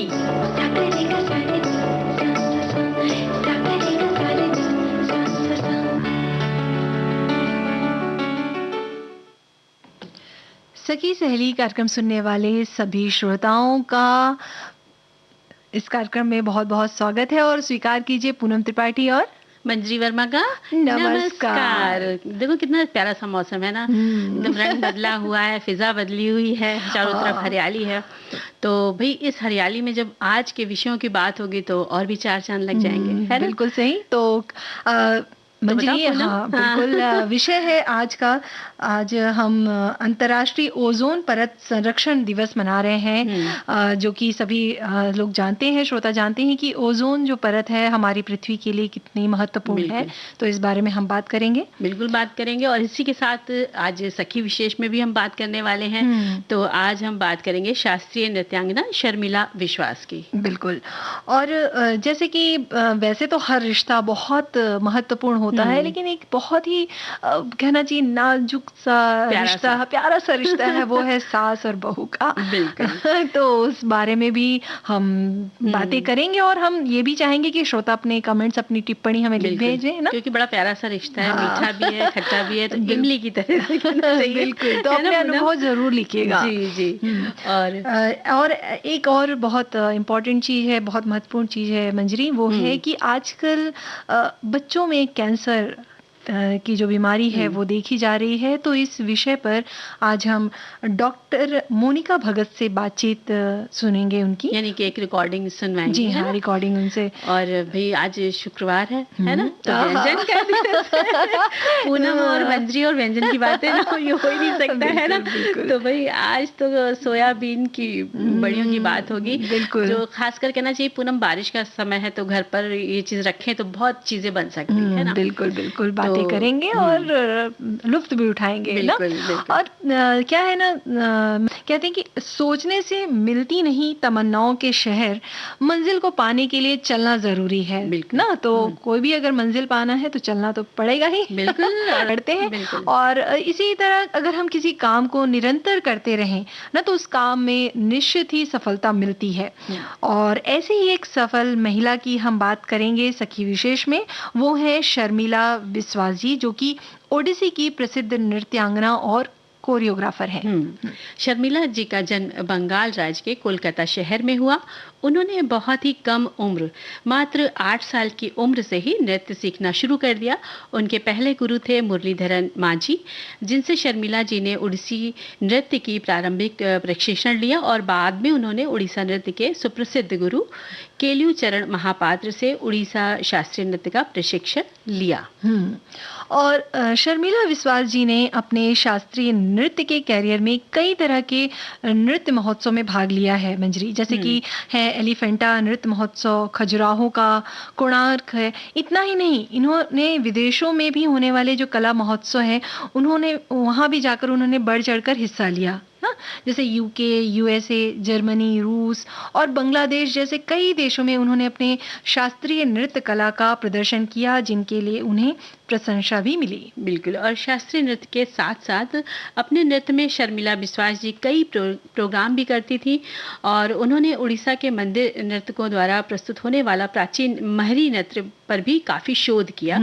की। सखी सहेली कार्यक्रम सुनने वाले सभी श्रोताओं का इस कार्यक्रम में बहुत बहुत स्वागत है और स्वीकार कीजिए पूनम त्रिपाठी और मंजरी वर्मा का नमस्कार। देखो कितना प्यारा सा मौसम है ना, एकदम रंग बदला हुआ है, फिजा बदली हुई है, चारों तरफ हरियाली है। तो भाई इस हरियाली में जब आज के विषयों की बात होगी तो और भी चार चांद लग जाएंगे, है ना? बिल्कुल सही। तो मंजरी, हाँ बिल्कुल, विषय है आज का। आज हम अंतर्राष्ट्रीय ओजोन परत संरक्षण दिवस मना रहे हैं, जो कि सभी लोग जानते हैं, श्रोता जानते हैं कि ओजोन जो परत है हमारी पृथ्वी के लिए कितनी महत्वपूर्ण है। तो इस बारे में हम बात करेंगे, बिल्कुल बात करेंगे। और इसी के साथ आज सखी विशेष में भी हम बात करने वाले हैं। तो आज हम बात करेंगे शास्त्रीय नृत्यांगना शर्मिला विश्वास की। बिल्कुल। और जैसे कि वैसे तो हर रिश्ता बहुत महत्वपूर्ण होता है, लेकिन एक बहुत ही कहना चाहिए नाजुक सा रिश्ता, प्यारा सा रिश्ता है, वो है सास और बहू का। बिल्कुल। तो उस बारे में भी हम बातें करेंगे और हम ये भी चाहेंगे कि श्रोता अपने कमेंट्स, अपनी टिप्पणी हमें लिख भेजें ना, क्योंकि बड़ा प्यारा सा रिश्ता है, मीठा भी है, खट्टा भी है, तो इमली की तरह बिल्कुल। तो अपने अनुभव जरूर लिखिएगा। जी। और एक और बहुत इम्पोर्टेंट चीज है, बहुत महत्वपूर्ण चीज है मंजरी, वो है कि आजकल बच्चों में कैंसर की जो बीमारी है वो देखी जा रही है। तो इस विषय पर आज हम डॉक्टर मोनिका भगत से बातचीत सुनेंगे उनकी, यानी कि एक रिकॉर्डिंग सुनवाएंगे। जी हाँ, रिकॉर्डिंग उनसे। और भाई आज शुक्रवार है ना, तो व्यंजन का दिवस है। पूनम और मंजरी और व्यंजन की बातें जो ये हो ही नहीं सकता है ना। तो भाई आज तो सोयाबीन की बड़ियों की बात होगी, जो खासकर कहना चाहिए पूनम बारिश का समय है, तो घर पर ये चीज रखें तो बहुत चीजें बन सकती है ना। बिल्कुल बातें करेंगे और लुत्फ भी उठाएंगे ना। और क्या है ना, कहते हैं कि सोचने से मिलती नहीं तमन्नाओं के शहर, मंजिल को पाने के लिए चलना जरूरी है ना। तो कोई भी अगर मंजिल पाना है तो चलना तो पड़ेगा ही, बिल्कुल करते हैं। और इसी तरह अगर हम किसी काम को निरंतर करते रहें ना, तो उस काम में निश्चित ही सफलता मिलती है। और ऐसे ही एक सफल महिला की हम बात करेंगे सखी विशेष में, वो है शर्मिला विश्वास जी, जो कि ओडिसी की प्रसिद्ध नृत्यांगना और कोरियोग्राफर है। शर्मिला जी का जन्म बंगाल राज्य के कोलकाता शहर में हुआ। उन्होंने बहुत ही कम उम्र, मात्र 8 साल की उम्र से ही नृत्य सीखना शुरू कर दिया। उनके पहले गुरु थे मुरलीधरन मांझी, जिनसे शर्मिला जी ने उड़ीसी नृत्य की प्रारंभिक प्रशिक्षण लिया और बाद में उन्होंने उड़ीसा नृत्य के सुप्रसिद्ध गुरु केलू चरण महापात्र से उड़ीसा शास्त्रीय नृत्य का प्रशिक्षण लिया। और शर्मिला विश्वास जी ने अपने शास्त्रीय नृत्य के कैरियर में कई तरह के नृत्य महोत्सव में भाग लिया है मंजरी, जैसे कि है एलिफेंटा नृत्य महोत्सव, खजुराहो का, कोणार्क है। इतना ही नहीं, इन्होंने विदेशों में भी होने वाले जो कला महोत्सव है, उन्होंने वहां भी जाकर उन्होंने बढ़ चढ़कर हिस्सा लिया ना। जैसे यूके, यूएसए, जर्मनी, रूस और बांग्लादेश जैसे कई देशों में उन्होंने अपने शास्त्रीय नृत्य कला का प्रदर्शन किया, जिनके लिए उन्हें प्रशंसा भी मिली। बिल्कुल। और शास्त्रीय नृत्य के साथ साथ अपने नृत्य में शर्मिला विश्वास जी कई प्रोग्राम भी करती थी और उन्होंने उड़ीसा के मंदिर नर्तकों द्वारा प्रस्तुत होने वाला प्राचीन महरी नृत्य पर भी काफी शोध किया।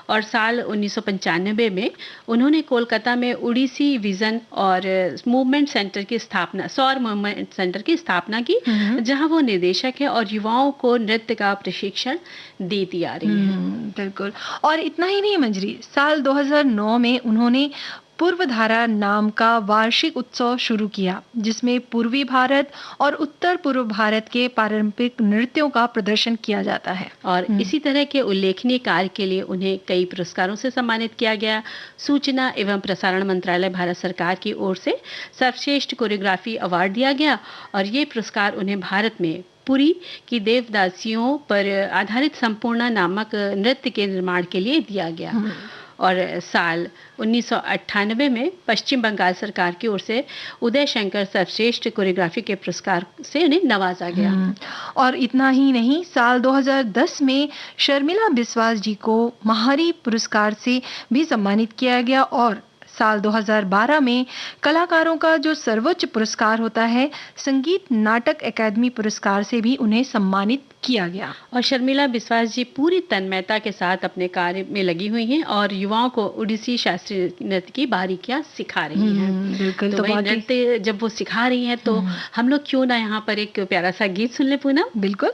और साल 1995 में उन्होंने कोलकाता में उड़ीसी विजन और मूवमेंट सेंटर की स्थापना, सौर मूवमेंट सेंटर की स्थापना की, जहां वो निदेशक है और युवाओं को नृत्य का प्रशिक्षण देती आ रही है। बिल्कुल। और इतना ही नहीं मंजरी, साल 2009 में उन्होंने पूर्वधारा नाम का वार्षिक उत्सव शुरू किया, जिसमें पूर्वी भारत और उत्तर पूर्व भारत के पारंपरिक नृत्यों का प्रदर्शन किया जाता है। और इसी तरह के उल्लेखनीय कार्य के लिए उन्हें कई पुरस्कारों से सम्मानित किया गया। सूचना एवं प्रसारण मंत्रालय भारत सरकार की ओर से सर्वश्रेष्ठ कोरियोग्राफी अवार्ड दिया गया और ये पुरस्कार उन्हें भारत में पुरी की देवदासियों पर आधारित संपूर्ण नामक नृत्य के निर्माण के लिए दिया गया। और साल 1998 में पश्चिम बंगाल सरकार की ओर से उदय शंकर सर्वश्रेष्ठ कोरियोग्राफी के पुरस्कार से उन्हें नवाजा गया। और इतना ही नहीं, साल 2010 में शर्मिला विश्वास जी को महारी पुरस्कार से भी सम्मानित किया गया और साल 2012 में कलाकारों का जो सर्वोच्च पुरस्कार होता है, संगीत नाटक अकादमी पुरस्कार से भी उन्हें सम्मानित किया गया। और शर्मिला बिस्वास जी पूरी तन्मयता के साथ अपने कार्य में लगी हुई हैं और युवाओं को ओडिसी शास्त्रीय नृत्य की बारीकियां सिखा रही हैं। बिल्कुल। तो वही नृत्य जब वो सिखा रही हैं तो हम लोग क्यों ना यहाँ पर एक प्यारा सा गीत सुन ले पूनम। बिल्कुल।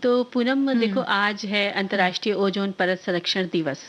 तो पूनम देखो आज है अंतर्राष्ट्रीय ओजोन परत संरक्षण दिवस।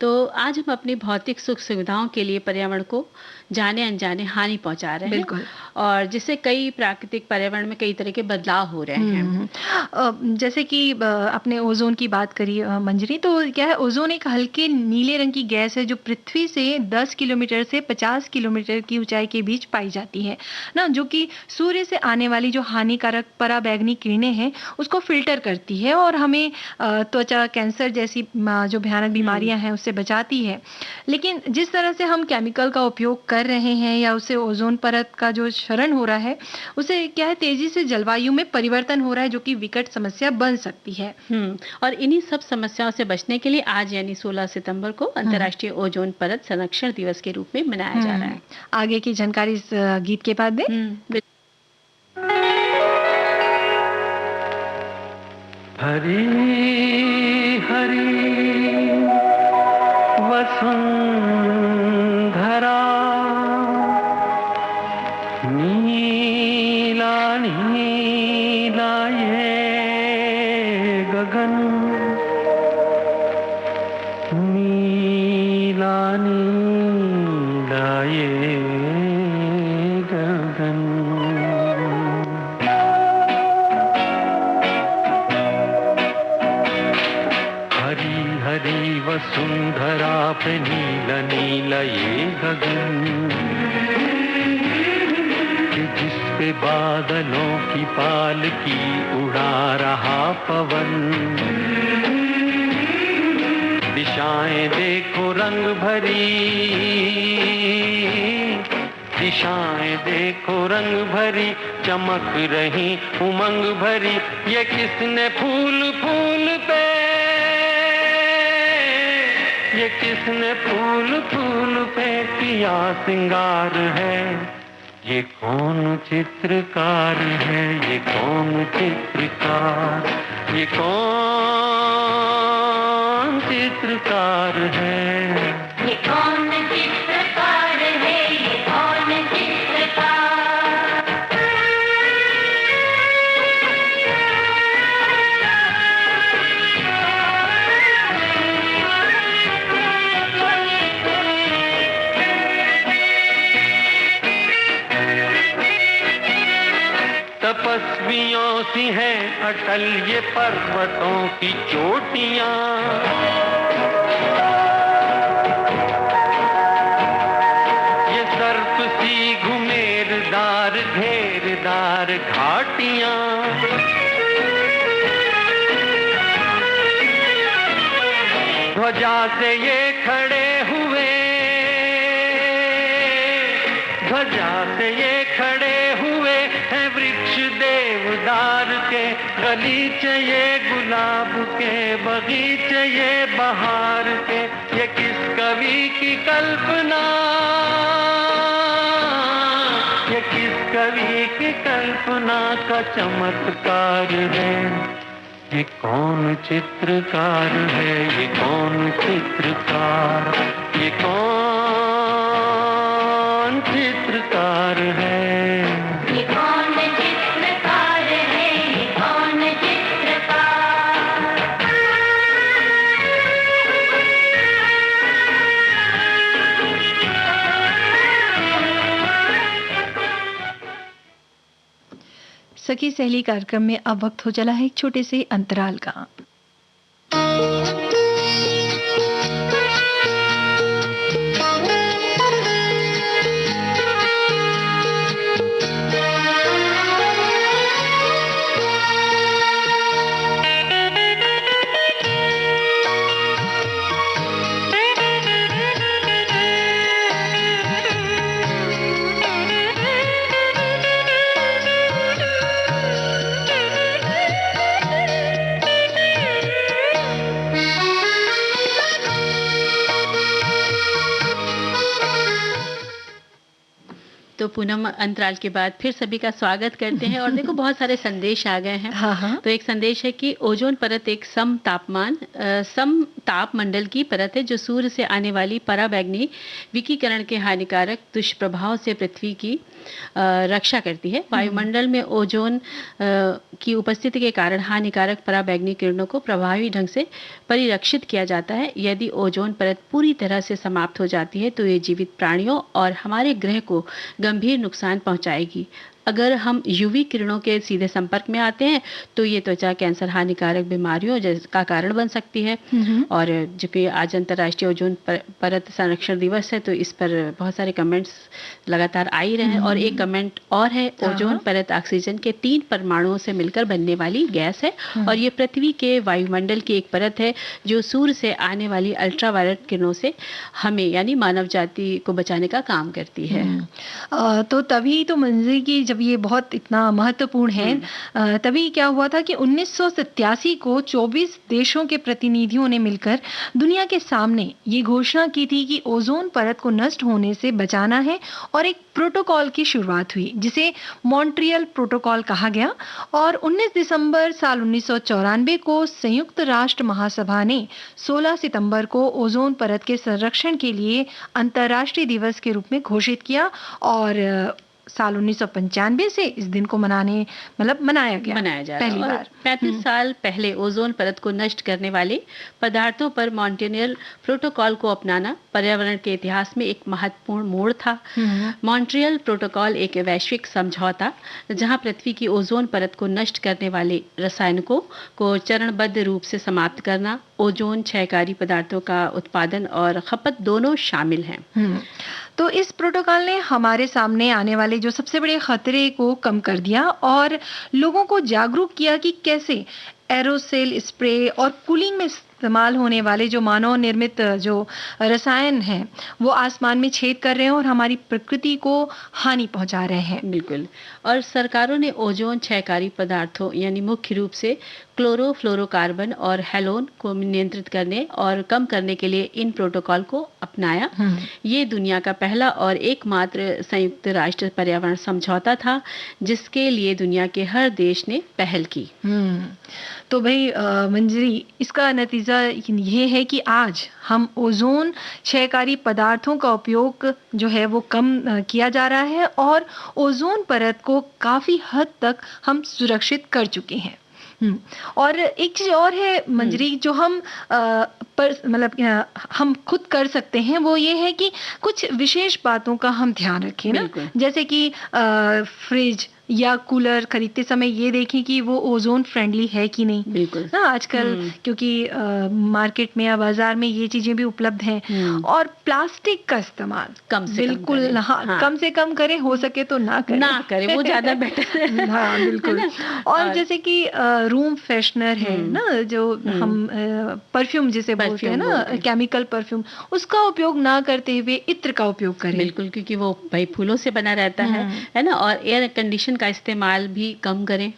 तो आज हम अपनी भौतिक सुख सुविधाओं के लिए पर्यावरण को जाने अनजाने हानि पहुंचा रहे हैं। बिल्कुल। और जिससे कई प्राकृतिक पर्यावरण में कई तरह के बदलाव हो रहे हैं। जैसे कि आपने ओजोन की बात करी मंजरी, तो क्या है, ओजोन एक हल्के नीले रंग की गैस है जो पृथ्वी से 10 किलोमीटर से 50 किलोमीटर की ऊंचाई के बीच पाई जाती है ना, जो कि सूर्य से आने वाली जो हानिकारक पराबैंगनी किरणें हैं उसको फिल्टर करती है और हमें त्वचा कैंसर जैसी जो भयानक बीमारियां हैं उससे बचाती है। लेकिन जिस तरह से हम केमिकल का उपयोग कर रहे हैं या उससे ओजोन परत का जो क्षरण हो रहा है, उससे क्या है तेजी से जलवायु में परिवर्तन हो रहा है जो कि विकट समस्या बन सकती है। और इन्हीं सब समस्याओं से बचने के लिए आज यानी 16 सितंबर को अंतर्राष्ट्रीय ओजोन परत संरक्षण दिवस के रूप में मनाया जा रहा है। आगे की जानकारी इस गीत के बाद दें। हरी हरी वसुंधरा नीला नीला ये गगन नीला नीला ये गगन हरी वसुंधरा पे नीला नीला ये गगन कि जिस पे बादलों की पालकी उड़ा रहा पवन। दिशाएं देखो रंग भरी, दिशाएं देखो रंग भरी, चमक रही उमंग भरी। ये किसने फूल फूल पे, ये किसने फूल फूल पे किया सिंगार है। ये कौन चित्रकार है, ये कौन चित्रकार, ये कौन चित्रकार है, ये कौन चित्रकार है, ये कौन तपस्वियों सी हैं अटल ये पर्वतों की चोटियां। ये सर्प सी घुमेरदार घेरदार घाटियां। ध्वजा से ये खड़े हुए, ध्वजा से ये खड़े हुए हैं वृक्ष देवदार के। गलीचे ये गुलाब के, बगीचे ये बहार के। ये किस कवि की कल्पना, ये किस कवि की कल्पना का चमत्कार है। ये कौन चित्रकार है, ये कौन चित्रकार, ये कौन चित्रकार है, ये कौन चित्रकार है, ये कौन सखी सहेली कार्यक्रम में अब वक्त हो चला है एक छोटे से अंतराल का। तो पूनम अंतराल के बाद फिर सभी का स्वागत करते हैं। और देखो बहुत सारे संदेश आ गए हैं। हाँ। तो एक संदेश है कि ओजोन परत एक सम ताप मंडल की परत है जो सूर्य से आने वाली पराबैंगनी विकिरण के हानिकारक दुष्प्रभाव से पृथ्वी की रक्षा करती है। वायुमंडल में ओजोन की उपस्थिति के कारण हानिकारक पराबैंगनी किरणों को प्रभावी ढंग से परिरक्षित किया जाता है। यदि ओजोन परत पूरी तरह से समाप्त हो जाती है तो ये जीवित प्राणियों और हमारे ग्रह को गंभीर नुकसान पहुंचाएगी। अगर हम यूवी किरणों के सीधे संपर्क में आते हैं तो ये त्वचा कैंसर हानिकारक बीमारियों का कारण बन सकती है। और जो कि आज अंतर्राष्ट्रीय ओजोन परत संरक्षण दिवस है तो इस पर बहुत सारे कमेंट्स लगातार आ ही रहे हैं। और एक कमेंट और है, ओजोन परत ऑक्सीजन के 3 परमाणुओं से मिलकर बनने वाली गैस है और ये पृथ्वी के वायुमंडल की एक परत है जो सूर्य से आने वाली अल्ट्रावायलेट किरणों से हमें यानी मानव जाति को बचाने का काम करती है। तो तभी तो मंजरी की जब ये बहुत इतना महत्वपूर्ण है, तभी क्या हुआ था कि 1987 को 24 देशों के प्रतिनिधियों ने मिलकर दुनिया के सामने ये घोषणा की थी कि ओजोन परत को नष्ट होने से बचाना है और एक प्रोटोकॉल की शुरुआत हुई जिसे मॉन्ट्रियल प्रोटोकॉल कहा गया। और 19 दिसंबर साल 1994 को संयुक्त राष्ट्र महासभा ने 16 सितंबर को ओजोन परत के संरक्षण के लिए अंतर्राष्ट्रीय दिवस के रूप में घोषित किया और साल 1995 से इस दिन को मनाया जा रहा है पहली बार। 35 साल पहले ओजोन परत को नष्ट करने वाले पदार्थों पर मॉन्ट्रियल प्रोटोकॉल को अपनाना पर्यावरण के इतिहास में एक महत्वपूर्ण मोड़ था। मॉन्ट्रियल प्रोटोकॉल एक वैश्विक समझौता जहां पृथ्वी की ओजोन परत को नष्ट करने वाले रसायनों को चरणबद्ध रूप से समाप्त करना, ओजोन क्षयकारी पदार्थों का उत्पादन और खपत दोनों शामिल हैं। तो इस प्रोटोकॉल ने हमारे सामने आने वाले जो सबसे बड़े खतरे को कम कर दिया और लोगों को जागरूक किया कि कैसे एरोसेल स्प्रे और कूलिंग में इस्तेमाल होने वाले जो मानव निर्मित जो रसायन हैं वो आसमान में छेद कर रहे हैं और हमारी प्रकृति को हानि पहुंचा रहे हैं। बिल्कुल। और सरकारों ने ओजोन क्षयकारी पदार्थों यानी मुख्य रूप से क्लोरोफ्लोरोकार्बन और हैलोन को नियंत्रित करने और कम करने के लिए इन प्रोटोकॉल को अपनाया। ये दुनिया का पहला और एकमात्र संयुक्त राष्ट्र पर्यावरण समझौता था जिसके लिए दुनिया के हर देश ने पहल की। तो भाई मंजरी, इसका नतीजा ये है कि आज हम ओजोन क्षयकारी पदार्थों का उपयोग जो है वो कम किया जा रहा है और ओजोन परत को काफी हद तक हम सुरक्षित कर चुके हैं। और एक चीज और है मंजरी जो हम हम खुद कर सकते हैं वो ये है कि कुछ विशेष बातों का हम ध्यान रखें ना, जैसे कि फ्रिज या कूलर खरीदते समय ये देखें कि वो ओजोन फ्रेंडली है कि नहीं। बिल्कुल ना आजकल क्योंकि मार्केट में या बाजार में ये चीजें भी उपलब्ध हैं। और प्लास्टिक का इस्तेमाल कम से कम करें, हो सके तो ना करें वो ज्यादा बेटर है। हाँ बिल्कुल। और जैसे कि रूम फ्रेशनर है ना, जो हम परफ्यूम जिसे बोलते हैं ना, केमिकल परफ्यूम, उसका उपयोग ना करते हुए इत्र का उपयोग करें। बिल्कुल, क्योंकि वो भाई फूलों से बना रहता है ना। और एयर कंडीशन का इस्तेमाल भी कम करें।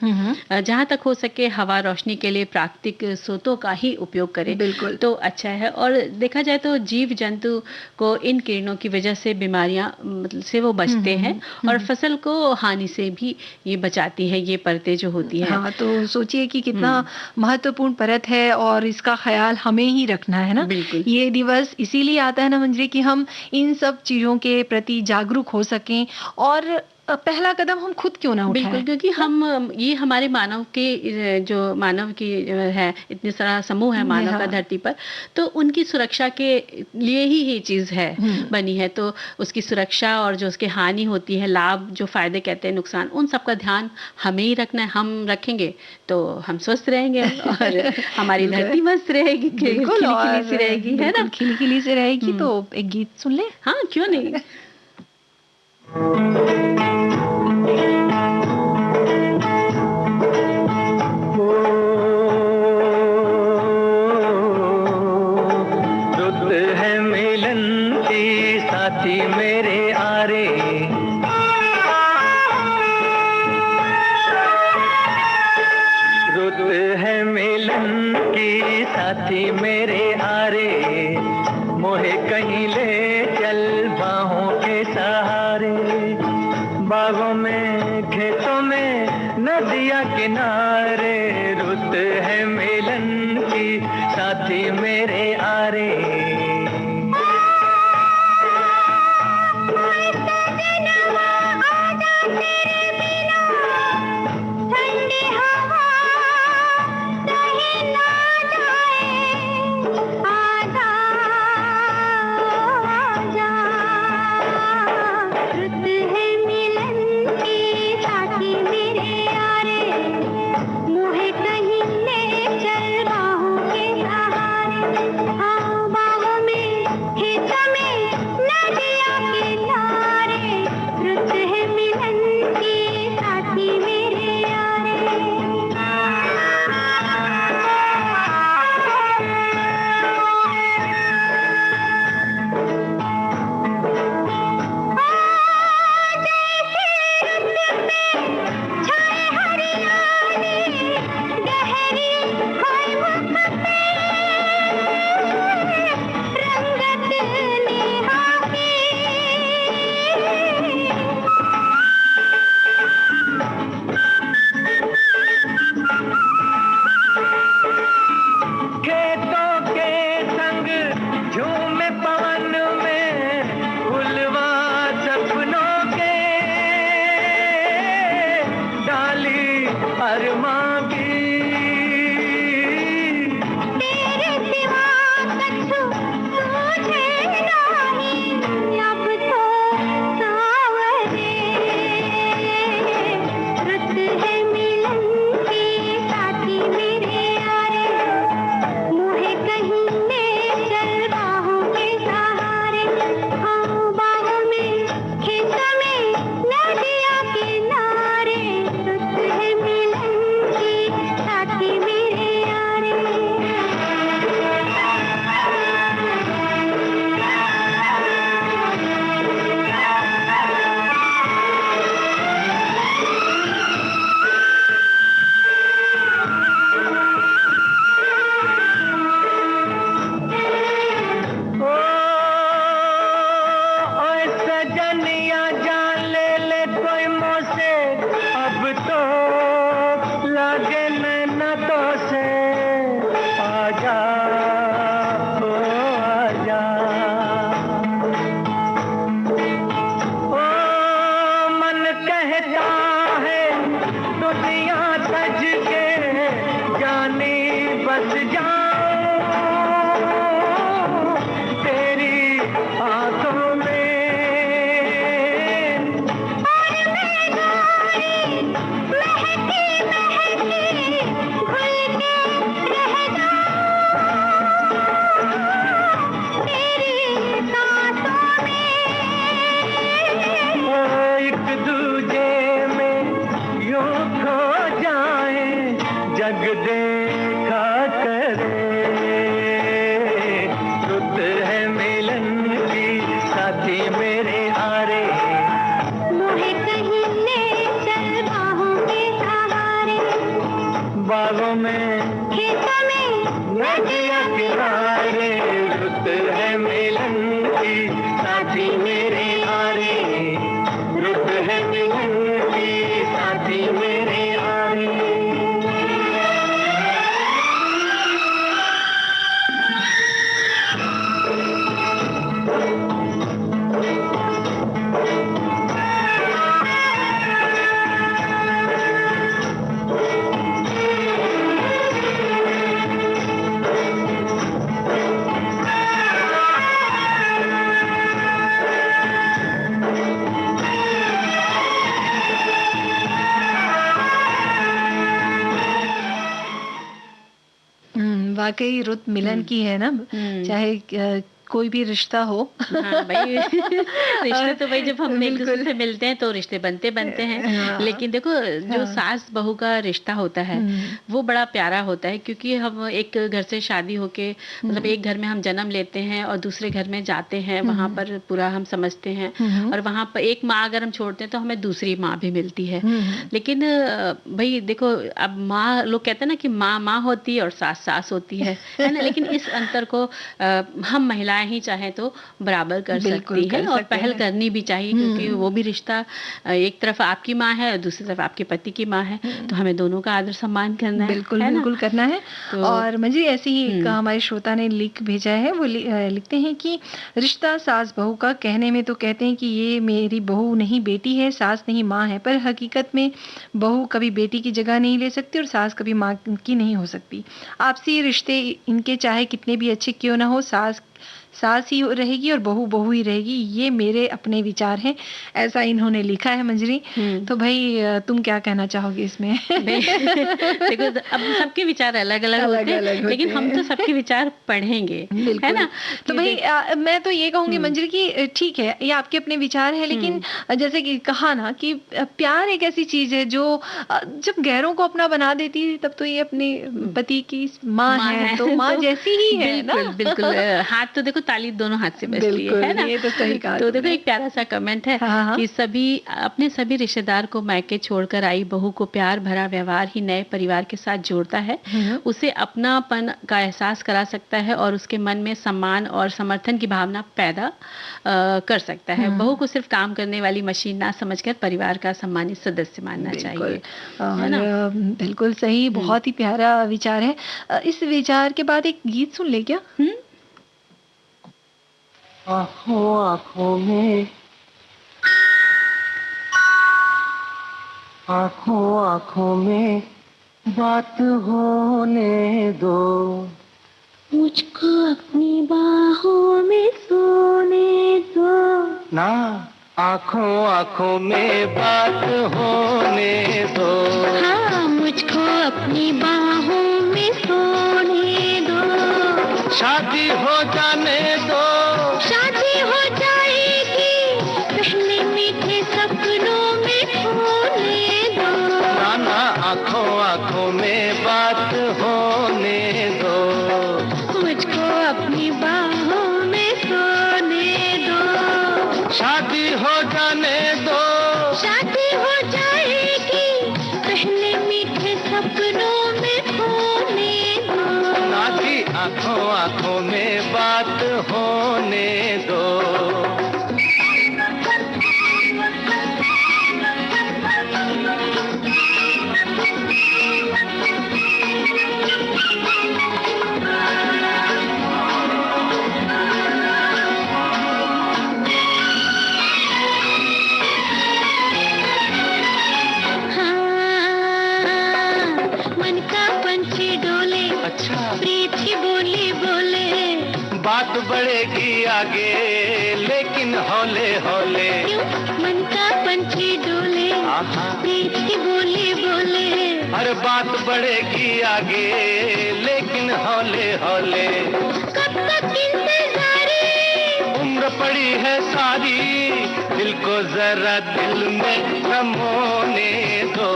जहां तक हो सके हवा रोशनी के लिए प्राकृतिक स्रोतों का ही उपयोग करें। बिल्कुल। तो अच्छा है। और देखा जाए तो जीव जंतु को इन किरणों की वजह से बीमारियां से वो बचते हैं और फसल को हानि से भी ये बचाती है ये परतें जो होती है। हाँ, तो सोचिए कि कितना महत्वपूर्ण परत है और इसका ख्याल हमें ही रखना है ना। बिल्कुल। ये दिवस इसीलिए आता है ना मंजरी कि हम इन सब चीजों के प्रति जागरूक हो सकें और पहला कदम हम खुद क्यों ना उठाएं। बिल्कुल, क्योंकि हम ये हमारे मानव की है इतने सारा समूह है मानव का धरती पर, तो उनकी सुरक्षा के लिए ही ये चीज है बनी है। तो उसकी सुरक्षा और जो उसके हानि होती है, लाभ जो फायदे कहते हैं, नुकसान, उन सब का ध्यान हमें ही रखना है। हम रखेंगे तो हम स्वस्थ रहेंगे और हमारी धरती मस्त रहेगी, खिली सी रहेगी, है ना, खिली से रहेगी। तो एक गीत सुन ले। हाँ, क्यों नहीं। रुत है मिलन की साथी मेरे आरे, रुत है मिलन की साथी मेरे आरे, मोहे कहीं ले चल बाहों के सहारे, बागों में खेतों में नदिया किनारे, रुत है मिलन की साथी मेरे आरे। रुत है मिलन की सजनिया जान ले ले कोई मोसे, अब तो लगे न तो से, आजा ओ आजा। ओ मन कहता है दुनिया सज के जानी बस जाऊं तेरी आंखों में। एक दूजे में यूं खो जाए, जग देखा करे, रुत है मिलन की साथी मेरे आरे, मुझे कहीं ले चल बाहों के सहारे, बागों में खेतों में नदिया किनारे, रुत है मिलन की साथी मेरे आरे, रुत है मिलन की साथी मेरे आरे। वाकई रुत मिलन की है ना, चाहे कोई भी रिश्ता हो। हाँ भाई रिश्ते तो भाई जब हम एक दूसरे से मिलते हैं तो रिश्ते बनते हैं, लेकिन देखो जो सास बहू का रिश्ता होता है वो बड़ा प्यारा होता है, क्योंकि हम एक घर से शादी होके मतलब एक घर में हम जन्म लेते हैं और दूसरे घर में जाते हैं, वहाँ पर पूरा हम समझते हैं, और वहाँ पर एक माँ अगर हम छोड़ते हैं तो हमें दूसरी माँ भी मिलती है। लेकिन भाई देखो अब माँ, लोग कहते हैं ना कि माँ माँ होती है और सास सास होती है ना, लेकिन इस अंतर को हम महिलाएं ही चाहे तो बराबर कर सकती है और पहल करनी भी चाहिए, क्योंकि वो भी रिश्ता एक तरफ आपकी माँ है और दूसरी तरफ आपके पति की माँ है, तो हमें दोनों का आदर सम्मान करना है। बिल्कुल बिल्कुल करना है। और मुझे ऐसे ही एक हमारे श्रोता ने लिख भेजा है, वो लिखते हैं कि रिश्ता सास बहू का, कहने में तो कहते हैं कि ये मेरी बहू नहीं बेटी है, सास नहीं माँ है, पर हकीकत में बहू कभी बेटी की जगह नहीं ले सकती और सास कभी माँ की नहीं हो सकती। आपसी रिश्ते इनके चाहे कितने भी अच्छे क्यों ना हो, सास ही रहेगी और बहू बहू ही रहेगी, ये मेरे अपने विचार हैं, ऐसा इन्होंने लिखा है मंजरी। तो भाई तुम क्या कहना चाहोगे इसमें? देखो अब सबके विचार अलग अलग होते हैं, लेकिन हम तो सबके विचार पढ़ेंगे, है ना। तो भाई मैं तो ये कहूंगी मंजरी की ठीक है ये आपके अपने विचार है, लेकिन जैसे कि कहा ना कि प्यार एक ऐसी चीज है जो जब गैरों को अपना बना देती है, तब तो ये अपने पति की माँ है, तो माँ जैसी ही है ना। बिल्कुल हाथ तो देखो ताली दोनों हाथ से बजती है ना। ये तो सही कहा। तो देखो एक प्यारा सा कमेंट है कि अपने सभी रिश्तेदार को मायके छोड़कर आई बहू को प्यार भरा व्यवहार ही नए परिवार के साथ जोड़ता है, उसे अपनापन का एहसास करा सकता है और उसके मन में सम्मान और समर्थन की भावना पैदा कर सकता है। बहू को सिर्फ काम करने वाली मशीन ना समझकर परिवार का सम्मानित सदस्य मानना चाहिए, है ना। बिल्कुल सही, बहुत ही प्यारा विचार है। इस विचार के बाद एक गीत सुन ले क्या? आँखों आँखों में, आँखों आँखों में बात होने दो, मुझको अपनी बाहों में सोने दो ना। आँखों आँखों में बात होने दो, हाँ मुझको अपनी बाहों में सोने दो। शादी हो जाने दो, शादी हो जाएगी पहले मीठे सपनों में खोने दो, नाना आँखों आँखों में बात होने दो, मुझको अपनी बाहों में सोने दो। शादी हो जाने दो, शादी हो जाएगी पहले मीठे सपनों में खोने दो, नाची आँखों आँखों में बात होने दो। बढ़ेगी आगे लेकिन हौले हौले, मन का पंछी डोले, प्रीत की बोली बोले, हर बात बढ़ेगी आगे लेकिन हौले हौले, कब तक इंतजारी, उम्र पड़ी है सारी, दिल को जरा दिल में थमोने दो,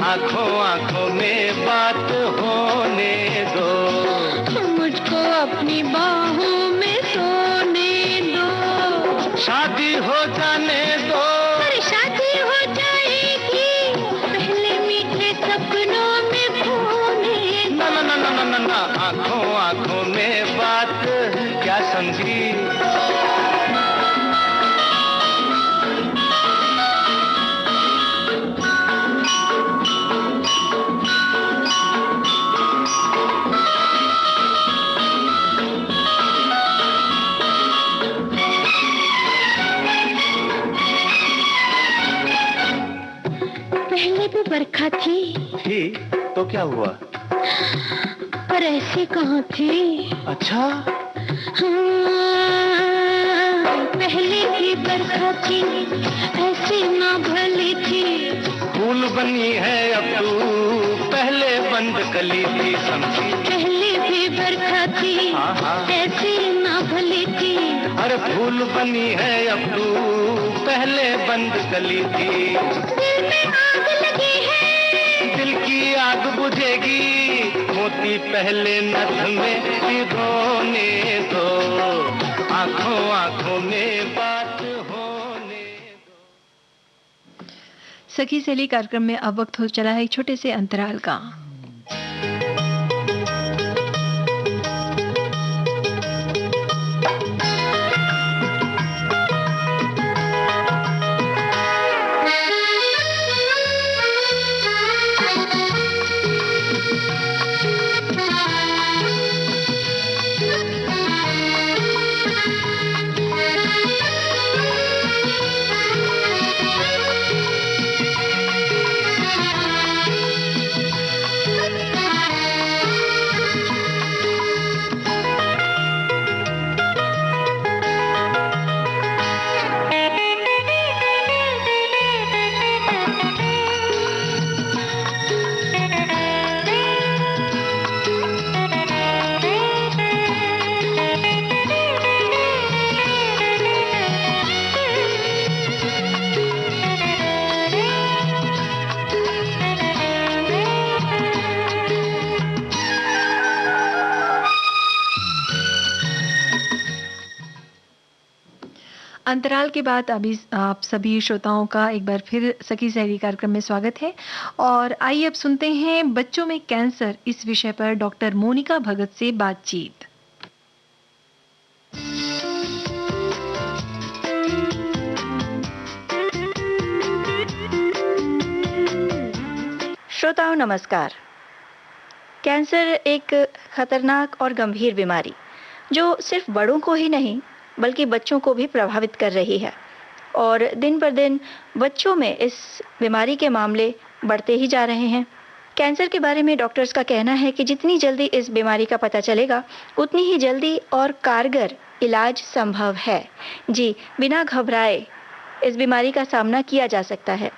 आंखों आंखों में बात होने दो, मुझको अपनी बाहों में सोने दो, शादी हो जाने दो, अरे शादी हो जाएगी, पहले मीठे सपनों में खोने दो। ना ना ना ना ना ना, आंखों आंखों में बात क्या समझी, पहले भी बरखा थी तो क्या हुआ, पर ऐसी कहाँ थी, अच्छा हाँ, पहले भी बरखा थी, ऐसी ना भली थी, फूल बनी है अब तू, पहले बंद कली थी समझी, पहले भी बरखा थी, ऐसी ना भली थी, अरे फूल बनी है अब तू, पहले बंद कली थी, दिल में आग लगी है, दिल की आग बुझेगी, मोती पहले नथ में भिगोने दो, आंखों आंखों में बात होने दो। सखी सहेली कार्यक्रम में अब वक्त हो चला है एक छोटे से अंतराल का। अंतराल के बाद अभी आप सभी श्रोताओं का एक बार फिर सखी सहेली कार्यक्रम में स्वागत है। और आइए अब सुनते हैं बच्चों में कैंसर इस विषय पर डॉक्टर मोनिका भगत से बातचीत। श्रोताओं नमस्कार। कैंसर एक खतरनाक और गंभीर बीमारी जो सिर्फ बड़ों को ही नहीं बल्कि बच्चों को भी प्रभावित कर रही है और दिन पर दिन बच्चों में इस बीमारी के मामले बढ़ते ही जा रहे हैं। कैंसर के बारे में डॉक्टर्स का कहना है कि जितनी जल्दी इस बीमारी का पता चलेगा उतनी ही जल्दी और कारगर इलाज संभव है। जी, बिना घबराए इस बीमारी का सामना किया जा सकता है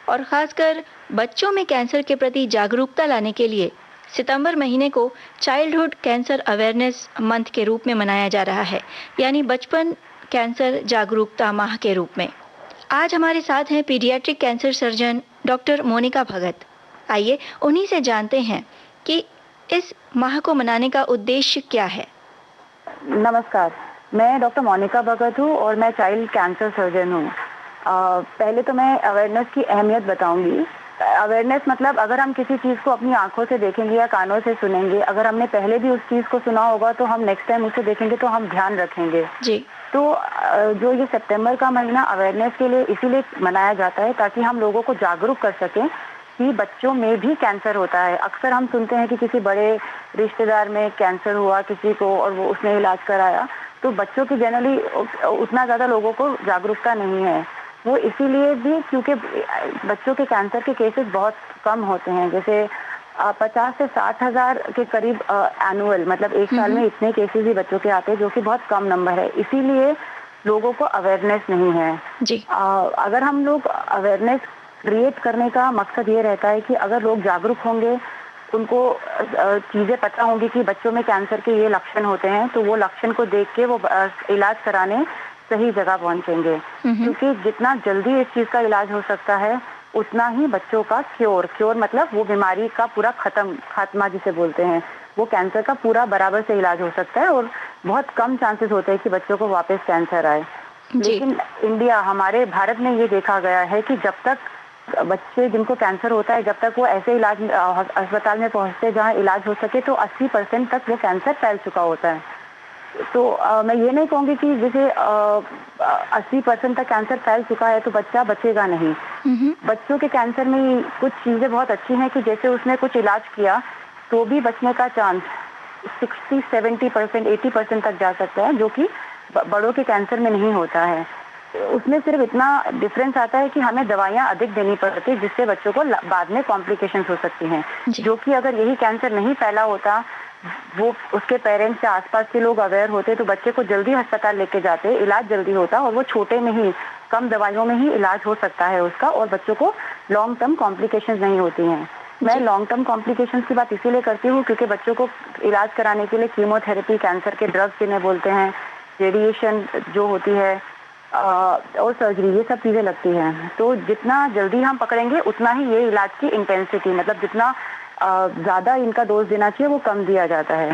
और ख़ासकर बच्चों में कैंसर के प्रति जागरूकता लाने के लिए सितंबर महीने को चाइल्डहुड कैंसर अवेयरनेस मंथ के रूप में मनाया जा रहा है, यानी बचपन कैंसर जागरूकता माह के रूप में। आज हमारे साथ हैं pediatric cancer surgeon doctor Monika Bhagat. आइए उन्हीं से जानते हैं कि इस माह को मनाने का उद्देश्य क्या है। नमस्कार, मैं डॉक्टर मोनिका भगत हूँ और मैं चाइल्ड कैंसर सर्जन हूँ। पहले तो मैं अवेयरनेस की अहमियत बताऊंगी। अवेयरनेस मतलब अगर हम किसी चीज़ को अपनी आंखों से देखेंगे या कानों से सुनेंगे, अगर हमने पहले भी उस चीज़ को सुना होगा तो हम नेक्स्ट टाइम उसे देखेंगे तो हम ध्यान रखेंगे जी। तो जो ये सितंबर का महीना अवेयरनेस के लिए इसीलिए मनाया जाता है ताकि हम लोगों को जागरूक कर सकें कि बच्चों में भी कैंसर होता है। अक्सर हम सुनते हैं कि किसी बड़े रिश्तेदार में कैंसर हुआ किसी को और वो उसने इलाज कराया, तो बच्चों की जनरली उतना ज़्यादा लोगों को जागरूकता नहीं है। वो इसीलिए भी क्योंकि बच्चों के कैंसर के केसेस बहुत कम होते हैं। जैसे 50 से 60,000 के करीब एनुअल, मतलब एक साल में इतने केसेस ही बच्चों के आते हैं, जो कि बहुत कम नंबर है। इसीलिए लोगों को अवेयरनेस नहीं है जी। अगर हम लोग अवेयरनेस क्रिएट करने का मकसद ये रहता है कि अगर लोग जागरूक होंगे, उनको चीज़ें पता होंगी कि बच्चों में कैंसर के ये लक्षण होते हैं, तो वो लक्षण को देख के वो इलाज कराने सही जगह पहुंचेंगे। क्योंकि जितना जल्दी इस चीज़ का इलाज हो सकता है, उतना ही बच्चों का क्योर मतलब वो बीमारी का पूरा खात्मा जिसे बोलते हैं, वो कैंसर का पूरा बराबर से इलाज हो सकता है और बहुत कम चांसेस होते हैं कि बच्चों को वापस कैंसर आए। लेकिन इंडिया, हमारे भारत में ये देखा गया है कि जब तक बच्चे जिनको कैंसर होता है, जब तक वो ऐसे इलाज अस्पताल में पहुंचते हैं जहाँ इलाज हो सके, तो 80% तक वो कैंसर फैल चुका होता है। तो मैं ये नहीं कहूँगी कि जैसे 80% तक कैंसर फैल चुका है तो बच्चा बचेगा नहीं। बच्चों के कैंसर में कुछ चीज़ें बहुत अच्छी हैं कि जैसे उसने कुछ इलाज किया तो भी बचने का चांस 60, 70%, 80% तक जा सकता है, जो कि बड़ों के कैंसर में नहीं होता है। उसमें सिर्फ इतना डिफरेंस आता है कि हमें दवाइयाँ अधिक देनी पड़ती है, जिससे बच्चों को बाद में कॉम्प्लिकेशंस हो सकती हैं, जो कि अगर यही कैंसर नहीं फैला होता, वो उसके पेरेंट्स या आसपास के लोग अवेयर होते, तो बच्चे को जल्दी अस्पताल लेके जाते, इलाज जल्दी होता और वो छोटे में ही कम दवाइयों में ही इलाज हो सकता है उसका, और बच्चों को लॉन्ग टर्म कॉम्प्लिकेशंस नहीं होती हैं। मैं लॉन्ग टर्म कॉम्प्लिकेशंस की बात इसीलिए करती हूँ क्योंकि बच्चों को इलाज कराने के लिए कीमोथेरेपी, कैंसर के ड्रग्स जिन्हें बोलते हैं, रेडिएशन जो होती है और सर्जरी, ये सब चीज़ें लगती हैं। तो जितना जल्दी हम पकड़ेंगे उतना ही ये इलाज की इंटेंसिटी, मतलब जितना ज़्यादा इनका डोज देना चाहिए वो कम दिया जाता है।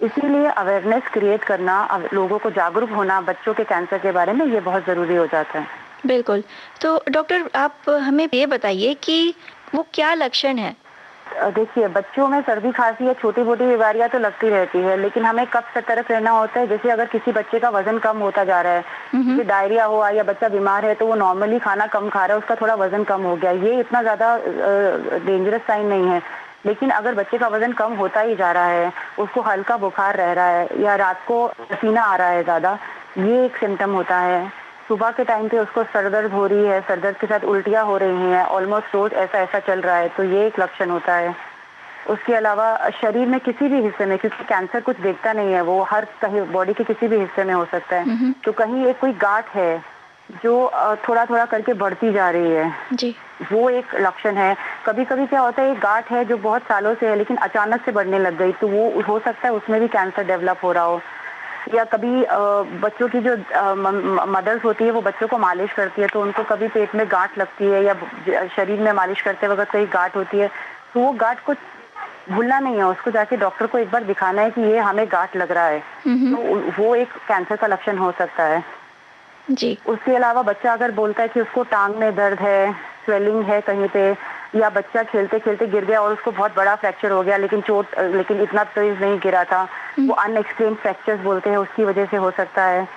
इसीलिए अवेयरनेस क्रिएट करना, लोगों को जागरूक होना बच्चों के कैंसर के बारे में, ये बहुत ज़रूरी हो जाता है। बिल्कुल। तो डॉक्टर, आप हमें ये बताइए कि वो क्या लक्षण है? देखिए, बच्चों में सर्दी खांसी या छोटी मोटी बीमारियां तो लगती रहती है, लेकिन हमें कब सतर्क रहना होता है। जैसे अगर किसी बच्चे का वजन कम होता जा रहा है, जैसे डायरिया हुआ या बच्चा बीमार है, तो वो नॉर्मली खाना कम खा रहा है, उसका थोड़ा वजन कम हो गया, ये इतना ज्यादा डेंजरस साइन नहीं है। लेकिन अगर बच्चे का वजन कम होता ही जा रहा है, उसको हल्का बुखार रह रहा है या रात को पसीना आ रहा है ज्यादा, ये एक सिम्टम होता है। सुबह के टाइम पे उसको सरदर्द हो रही है, सरदर्द के साथ उल्टियाँ हो रही हैं, ऑलमोस्ट रोज ऐसा चल रहा है, तो ये एक लक्षण होता है। उसके अलावा शरीर में किसी भी हिस्से में, क्योंकि कैंसर कुछ देखता नहीं है, वो हर कहीं बॉडी के किसी भी हिस्से में हो सकता है, तो कहीं एक कोई गांठ है जो थोड़ा थोड़ा करके बढ़ती जा रही है जी, वो एक लक्षण है। कभी कभी क्या होता है, एक गांठ है जो बहुत सालों से है लेकिन अचानक से बढ़ने लग गई, तो वो हो सकता है उसमें भी कैंसर डेवलप हो रहा हो। या कभी बच्चों की जो मदर्स होती है वो बच्चों को मालिश करती है, तो उनको कभी पेट में गांठ लगती है या शरीर में मालिश करते वक्त कोई गांठ होती है, तो वो गांठ को भूलना नहीं है, उसको जाके डॉक्टर को एक बार दिखाना है कि ये हमें गांठ लग रहा है, तो वो एक कैंसर का लक्षण हो सकता है जी। उसके अलावा बच्चा अगर बोलता है कि उसको टांग में दर्द है, स्वेलिंग है कहीं पे, या बच्चा खेलते खेलते गिर गया और उसको बहुत बड़ा फ्रैक्चर हो गया, लेकिन इतना तेज नहीं गिरा था, वो अनएक्सप्लेन्ड फ्रैक्चर्स बोलते हैं, उसकी वजह से हो सकता है।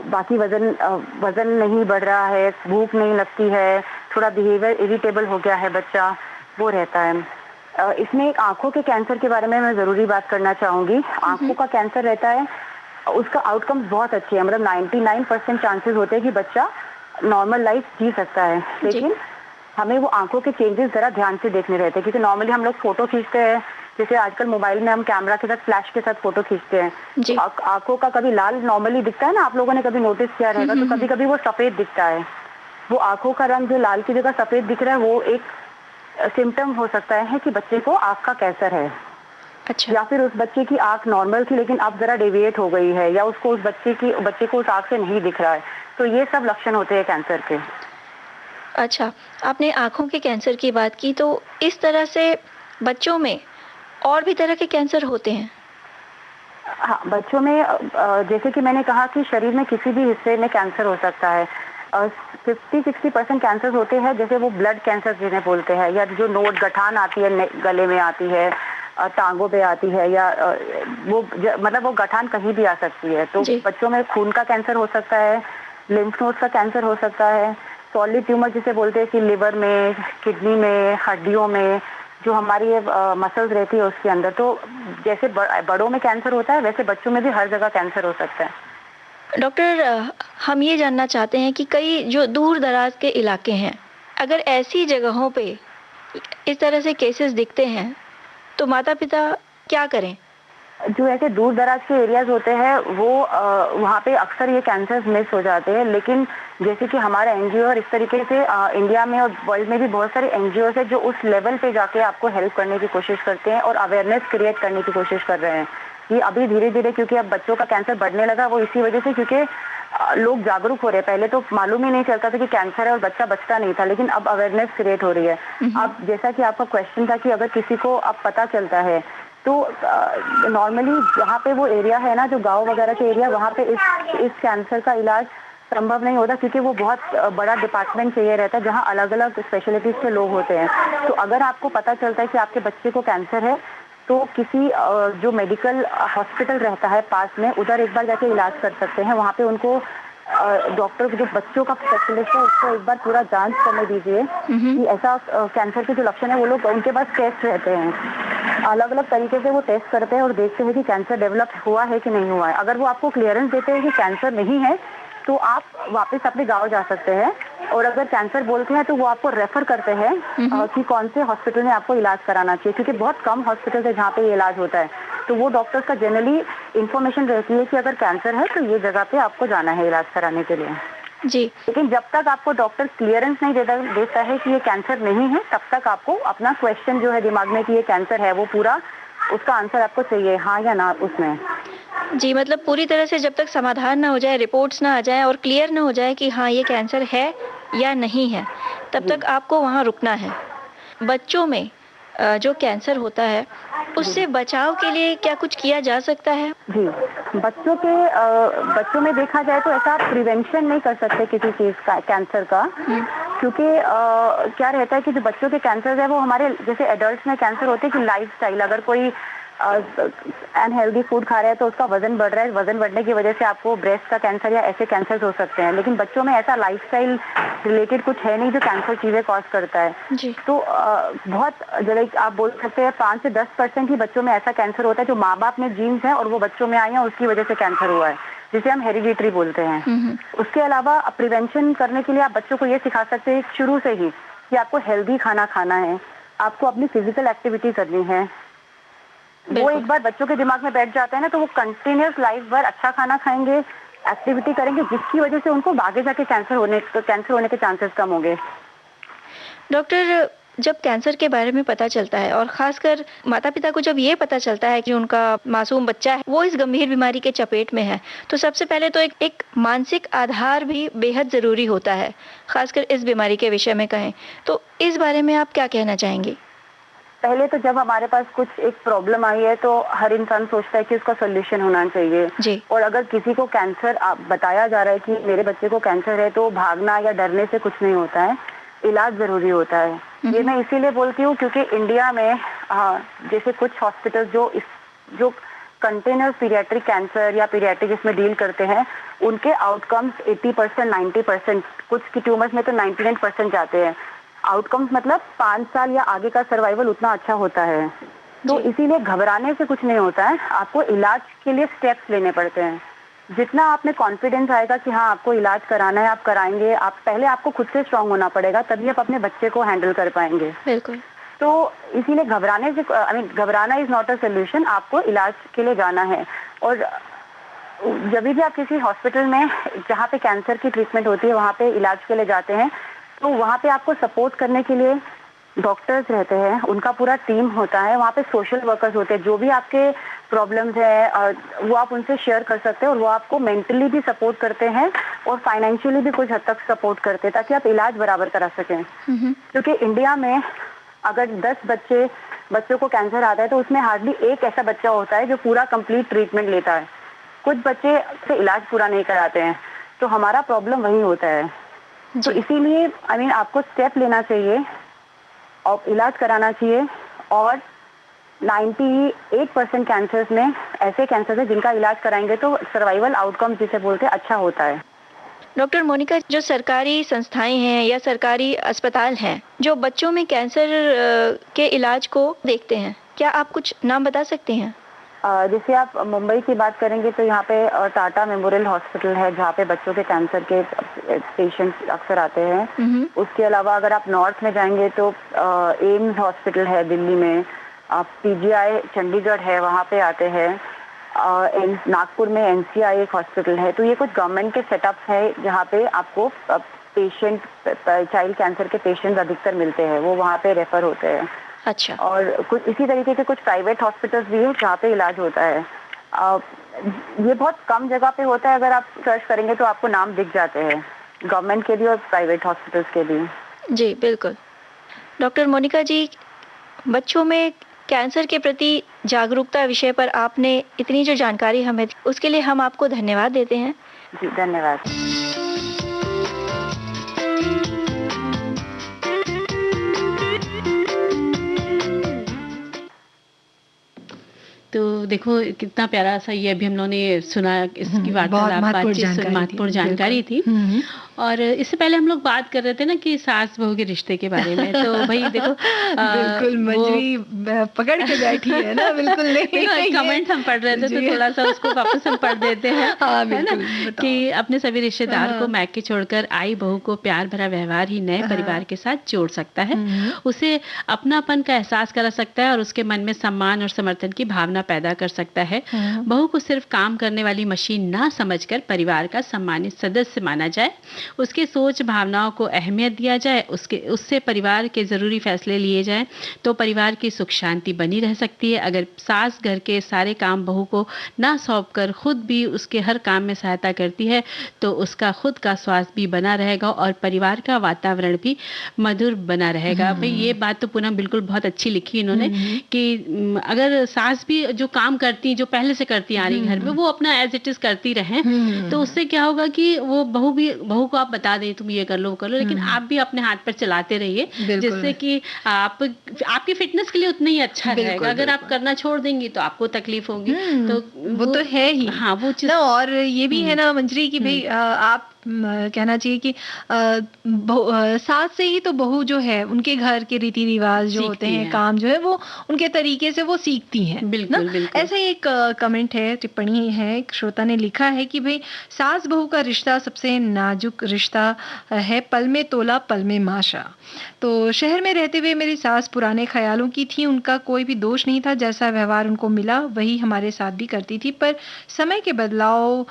बाकी वजन नहीं बढ़ रहा है, भूख नहीं लगती है, थोड़ा बिहेवियर इरिटेबल हो गया है बच्चा, वो रहता है। इसमें एक आंखों के कैंसर के बारे में मैं ज़रूरी बात करना चाहूँगी। आंखों का कैंसर रहता है, उसका आउटकम्स बहुत अच्छे हैं, मतलब 99% चांसेस होते हैं कि बच्चा नॉर्मल लाइफ जी सकता है, लेकिन हमें वो आंखों के चेंजेस ज़रा ध्यान से देखने रहते हैं, क्योंकि नॉर्मली हम लोग फोटो खींचते हैं, जैसे आजकल मोबाइल में हम कैमरा के साथ फ्लैश के साथ फोटो खींचते हैं, तो आंखों का कभी लाल नॉर्मली दिखता है ना, आप लोगों ने कभी नोटिस किया रहेगा, तो कभी कभी वो सफ़ेद दिखता है। वो आंखों का रंग जो लाल की जगह सफ़ेद दिख रहा है, वो एक सिम्टम हो सकता है कि बच्चे को आँख का कैंसर है। अच्छा। या फिर उस बच्चे की आँख नॉर्मल थी लेकिन अब जरा डेविएट हो गई है, या उसको उस बच्चे को उस आँख से नहीं दिख रहा है, तो ये सब लक्षण होते हैं कैंसर के। अच्छा, आपने आँखों के कैंसर की बात की, तो इस तरह से बच्चों में और भी तरह के कैंसर होते हैं? हाँ, बच्चों में जैसे कि मैंने कहा कि शरीर में किसी भी हिस्से में कैंसर हो सकता है। 50-60% कैंसर होते हैं, जैसे वो ब्लड कैंसर जिन्हें बोलते हैं, या जो नोट गठान आती है गले में आती है, टांगों पे आती है, या मतलब वो गठान कहीं भी आ सकती है। तो बच्चों में खून का कैंसर हो सकता है, लिम्फ नोड्स का कैंसर हो सकता है, सॉलिड ट्यूमर जिसे बोलते हैं कि लिवर में, किडनी में, हड्डियों में जो हमारी मसल्स रहती है उसके अंदर। तो जैसे बड़ों में कैंसर होता है, वैसे बच्चों में भी हर जगह कैंसर हो सकता है। डॉक्टर, हम ये जानना चाहते हैं कि कई जो दूर दराज के इलाके हैं, अगर ऐसी जगहों पे इस तरह से केसेस दिखते हैं तो माता-पिता क्या करें? जो ऐसे दूर दराज के एरियाज होते हैं वो वहाँ पे अक्सर ये कैंसर्स मिस हो जाते हैं, लेकिन जैसे कि हमारा एनजीओ और इस तरीके से इंडिया में और वर्ल्ड में भी बहुत सारे एनजीओ है जो उस लेवल पे जाके आपको हेल्प करने की कोशिश करते हैं और अवेयरनेस क्रिएट करने की कोशिश कर रहे हैं। कि अभी धीरे धीरे क्योंकि अब बच्चों का कैंसर बढ़ने लगा वो इसी वजह से क्योंकि लोग जागरूक हो रहे हैं। पहले तो मालूम ही नहीं चलता था कि कैंसर है और बच्चा बचता नहीं था, लेकिन अब अवेयरनेस क्रिएट हो रही है। अब जैसा कि आपका क्वेश्चन था कि अगर किसी को अब पता चलता है तो नॉर्मली जहाँ पे वो एरिया है ना, जो गांव वगैरह के एरिया, वहाँ पे इस कैंसर का इलाज संभव नहीं होता क्योंकि वो बहुत बड़ा डिपार्टमेंट चाहिए रहता है जहाँ अलग अलग स्पेशलिटीज के लोग होते हैं। तो अगर आपको पता चलता है कि आपके बच्चे को कैंसर है तो किसी जो मेडिकल हॉस्पिटल रहता है पास में, उधर एक बार जाके इलाज कर सकते हैं। वहाँ पे उनको डॉक्टर जो बच्चों का स्पेशलिस्ट है उसको एक बार पूरा जांच करने दीजिए कि ऐसा कैंसर के जो लक्षण है वो लोग उनके पास टेस्ट रहते हैं, अलग अलग तरीके से वो टेस्ट करते हैं और देखते हैं कि कैंसर डेवलप हुआ है कि नहीं हुआ है। अगर वो आपको क्लियरेंस देते हैं कि कैंसर नहीं है तो आप वापस अपने गांव जा सकते हैं, और अगर कैंसर बोलते हैं तो वो आपको रेफर करते हैं कि कौन से हॉस्पिटल में आपको इलाज कराना चाहिए, क्योंकि बहुत कम हॉस्पिटल है जहाँ पे ये इलाज होता है। तो वो डॉक्टर्स का जनरली इंफॉर्मेशन रहती है कि अगर कैंसर है तो ये जगह पे आपको जाना है इलाज कराने के लिए जी। लेकिन जब तक आपको डॉक्टर क्लियरेंस नहीं देता है कि ये कैंसर नहीं है, तब तक आपको अपना क्वेश्चन जो है दिमाग में कि ये कैंसर है, वो पूरा उसका आंसर आपको चाहिए, हाँ या ना उसमें। जी, मतलब पूरी तरह से जब तक समाधान ना हो जाए, रिपोर्ट्स ना आ जाए और क्लियर ना हो जाए कि हाँ ये कैंसर है या नहीं है, तब तक आपको वहाँ रुकना है। बच्चों में जो कैंसर होता है उससे बचाव के लिए क्या कुछ किया जा सकता है? जी, बच्चों में देखा जाए तो ऐसा प्रिवेंशन नहीं कर सकते किसी चीज का, कैंसर का, क्योंकि क्या रहता है कि जो बच्चों के कैंसर है वो हमारे जैसे एडल्ट्स में कैंसर होते हैं कि लाइफस्टाइल, अगर कोई अनहेल्दी फूड खा रहा है तो उसका वजन बढ़ रहा है, वजन बढ़ने की वजह से आपको ब्रेस्ट का कैंसर या ऐसे कैंसर हो सकते हैं। लेकिन बच्चों में ऐसा लाइफस्टाइल रिलेटेड कुछ है नहीं जो कैंसर चीजें कॉज करता है जी। तो बहुत जैसे आप बोल सकते हैं 5 से 10% ही बच्चों में ऐसा कैंसर होता है जो माँ बाप में जीन्स हैं और वो बच्चों में आए हैं, उसकी वजह से कैंसर हुआ है, जिसे हम हेरिडिटरी बोलते हैं। उसके अलावा प्रिवेंशन करने के लिए आप बच्चों को ये सिखा सकते हैं शुरू से ही कि आपको हेल्दी खाना खाना है, आपको अपनी फिजिकल एक्टिविटी करनी है। वो एक बार बच्चों के दिमाग में बैठ जाता है ना तो वो कंटिन्यूस लाइफ भर अच्छा खाना खाएंगे, एक्टिविटी करेंगे, जिसकी वजह से उनको आगे जाके कैंसर होने के चांसेस कम होंगे। डॉक्टर, जब कैंसर के बारे में पता चलता है और खासकर माता-पिता को जब ये पता चलता है कि उनका मासूम बच्चा है वो इस गंभीर बीमारी के चपेट में है, तो सबसे पहले तो एक मानसिक आधार भी बेहद जरूरी होता है, खासकर इस बीमारी के विषय में कहें तो इस बारे में आप क्या कहना चाहेंगे? पहले तो जब हमारे पास कुछ एक प्रॉब्लम आई है तो हर इंसान सोचता है कि उसका सोल्यूशन होना चाहिए जी। और अगर किसी को कैंसर बताया जा रहा है कि मेरे बच्चे को कैंसर है तो भागना या डरने से कुछ नहीं होता है, इलाज जरूरी होता है। ये मैं इसीलिए बोलती हूँ क्योंकि इंडिया में जैसे कुछ हॉस्पिटल जो कंटेनर पीडियाट्रिक कैंसर या पीडियाट्रिक इसमें डील करते हैं, उनके आउटकम्स 80% 90%, कुछ की ट्यूमर्स में तो 99% जाते हैं। आउटकम्स मतलब 5 साल या आगे का सर्वाइवल उतना अच्छा होता है। तो इसीलिए घबराने से कुछ नहीं होता है, आपको इलाज के लिए स्टेप्स लेने पड़ते हैं। जितना आप में कॉन्फिडेंस आएगा कि हाँ आपको इलाज कराना है, आप कराएंगे, पहले आपको खुद से स्ट्रांग होना पड़ेगा, तभी आप अपने बच्चे को हैंडल कर पाएंगे। बिल्कुल। तो इसीलिए घबराना इज नॉट अ सोल्यूशन, आपको इलाज के लिए जाना है। और जब भी आप किसी हॉस्पिटल में जहाँ पे कैंसर की ट्रीटमेंट होती है वहाँ पे इलाज के लिए जाते हैं तो वहाँ पे आपको सपोर्ट करने के लिए डॉक्टर्स रहते हैं, उनका पूरा टीम होता है, वहाँ पे सोशल वर्कर्स होते हैं, जो भी आपके प्रॉब्लम्स है वो आप उनसे शेयर कर सकते हैं और वो आपको मेंटली भी सपोर्ट करते हैं और फाइनेंशियली भी कुछ हद तक सपोर्ट करते हैं ताकि आप इलाज बराबर करा सकें। क्योंकि इंडिया में अगर 10 बच्चों को कैंसर आता है तो उसमें हार्डली एक ऐसा बच्चा होता है जो पूरा कंप्लीट ट्रीटमेंट लेता है, कुछ बच्चे से इलाज पूरा नहीं कराते हैं। तो हमारा प्रॉब्लम वही होता है। तो इसीलिए आपको स्टेप लेना चाहिए और इलाज कराना चाहिए। और 98% कैंसर्स में ऐसे कैंसर है जिनका इलाज कराएंगे तो सर्वाइवल आउटकम जिसे बोलते हैं अच्छा होता है। डॉक्टर मोनिका, जो सरकारी संस्थाएं हैं या सरकारी अस्पताल हैं जो बच्चों में कैंसर के इलाज को देखते हैं, क्या आप कुछ नाम बता सकते हैं? जैसे आप मुंबई की बात करेंगे तो यहाँ पे टाटा मेमोरियल हॉस्पिटल है जहाँ पे बच्चों के कैंसर के पेशेंट्स अक्सर आते हैं। उसके अलावा अगर आप नॉर्थ में जाएंगे तो एम्स हॉस्पिटल है दिल्ली में, पीजीआई चंडीगढ़ है वहाँ पे आते हैं, नागपुर में एनसीआई एक हॉस्पिटल है। तो ये कुछ गवर्नमेंट के सेटअप्स है जहाँ पे आपको पेशेंट चाइल्ड कैंसर के पेशेंट अधिकतर मिलते हैं, वो वहाँ पे रेफर होते हैं। अच्छा। और कुछ इसी तरीके के कुछ प्राइवेट हॉस्पिटल्स भी हैं जहाँ पे इलाज होता है। ये बहुत कम जगह पे होता है, अगर आप सर्च करेंगे तो आपको नाम दिख जाते हैं, गवर्नमेंट के भी और प्राइवेट हॉस्पिटल्स के भी। जी बिल्कुल। डॉक्टर मोनिका जी, बच्चों में कैंसर के प्रति जागरूकता विषय पर आपने इतनी जो जानकारी हमें दी, उसके लिए हम आपको धन्यवाद देते हैं। जी धन्यवाद। तो देखो कितना प्यारा सा ये अभी हम लोगों ने सुना, इसकी वार्तालाप बातचीत महत्वपूर्ण जानकारी थी। और इससे पहले हम लोग बात कर रहे थे ना कि सास बहू के रिश्ते के बारे में, तो भाई देखो बिल्कुल मंजरी पकड़ के बैठी है ना, बिल्कुल नहीं कमेंट हम पढ़ रहे थे तो थोड़ा सा उसको वापस हम पढ़ देते हैं। हाँ, है ना कि अपने सभी रिश्तेदार को मैके छोड़कर आई बहू को प्यार भरा व्यवहार ही नए परिवार के साथ जोड़ सकता है, उसे अपनापन का एहसास करा सकता है और उसके मन में सम्मान और समर्थन की भावना पैदा कर सकता है। बहू को सिर्फ काम करने वाली मशीन ना समझकर परिवार का सम्मानित सदस्य माना जाए, उसके सोच भावनाओं को अहमियत दिया जाए, उससे परिवार के जरूरी फैसले लिए जाएं तो परिवार की सुख शांति बनी रह सकती है। अगर सास घर के सारे काम बहू को ना सौंपकर खुद भी उसके हर काम में सहायता करती है तो उसका खुद का स्वास्थ्य भी बना रहेगा और परिवार का वातावरण भी मधुर बना रहेगा। भाई ये बात तो पूनम बिल्कुल बहुत अच्छी लिखी इन्होंने कि अगर सास भी जो काम करती, जो पहले से करती आ रही घर में, वो अपना एज इट इज करती रहें तो उससे क्या होगा कि वो बहू को आप बता दें तुम ये कर लो वो कर लो, लेकिन आप भी अपने हाथ पर चलाते रहिए, जिससे कि आपकी फिटनेस के लिए उतना ही अच्छा रहेगा। अगर आप करना छोड़ देंगी तो आपको तकलीफ होगी। तो वो तो है ही। हाँ वो चीज ना, और ये भी है ना मंजरी की भाई आप कहना चाहिए कि सास से ही तो बहू जो है उनके घर के रीति रिवाज जो होते हैं, काम जो है वो उनके तरीके से वो सीखती हैं। बिल्कुल बिल्कुल। ऐसा एक कमेंट है, टिप्पणी है, एक श्रोता ने लिखा है कि भाई सास बहू का रिश्ता सबसे नाजुक रिश्ता है, पल में तोला पल में माशा। तो शहर में रहते हुए मेरी सास पुराने ख्यालों की थी, उनका कोई भी दोष नहीं था, जैसा व्यवहार उनको मिला वही हमारे साथ भी करती थी, पर समय के बदलाव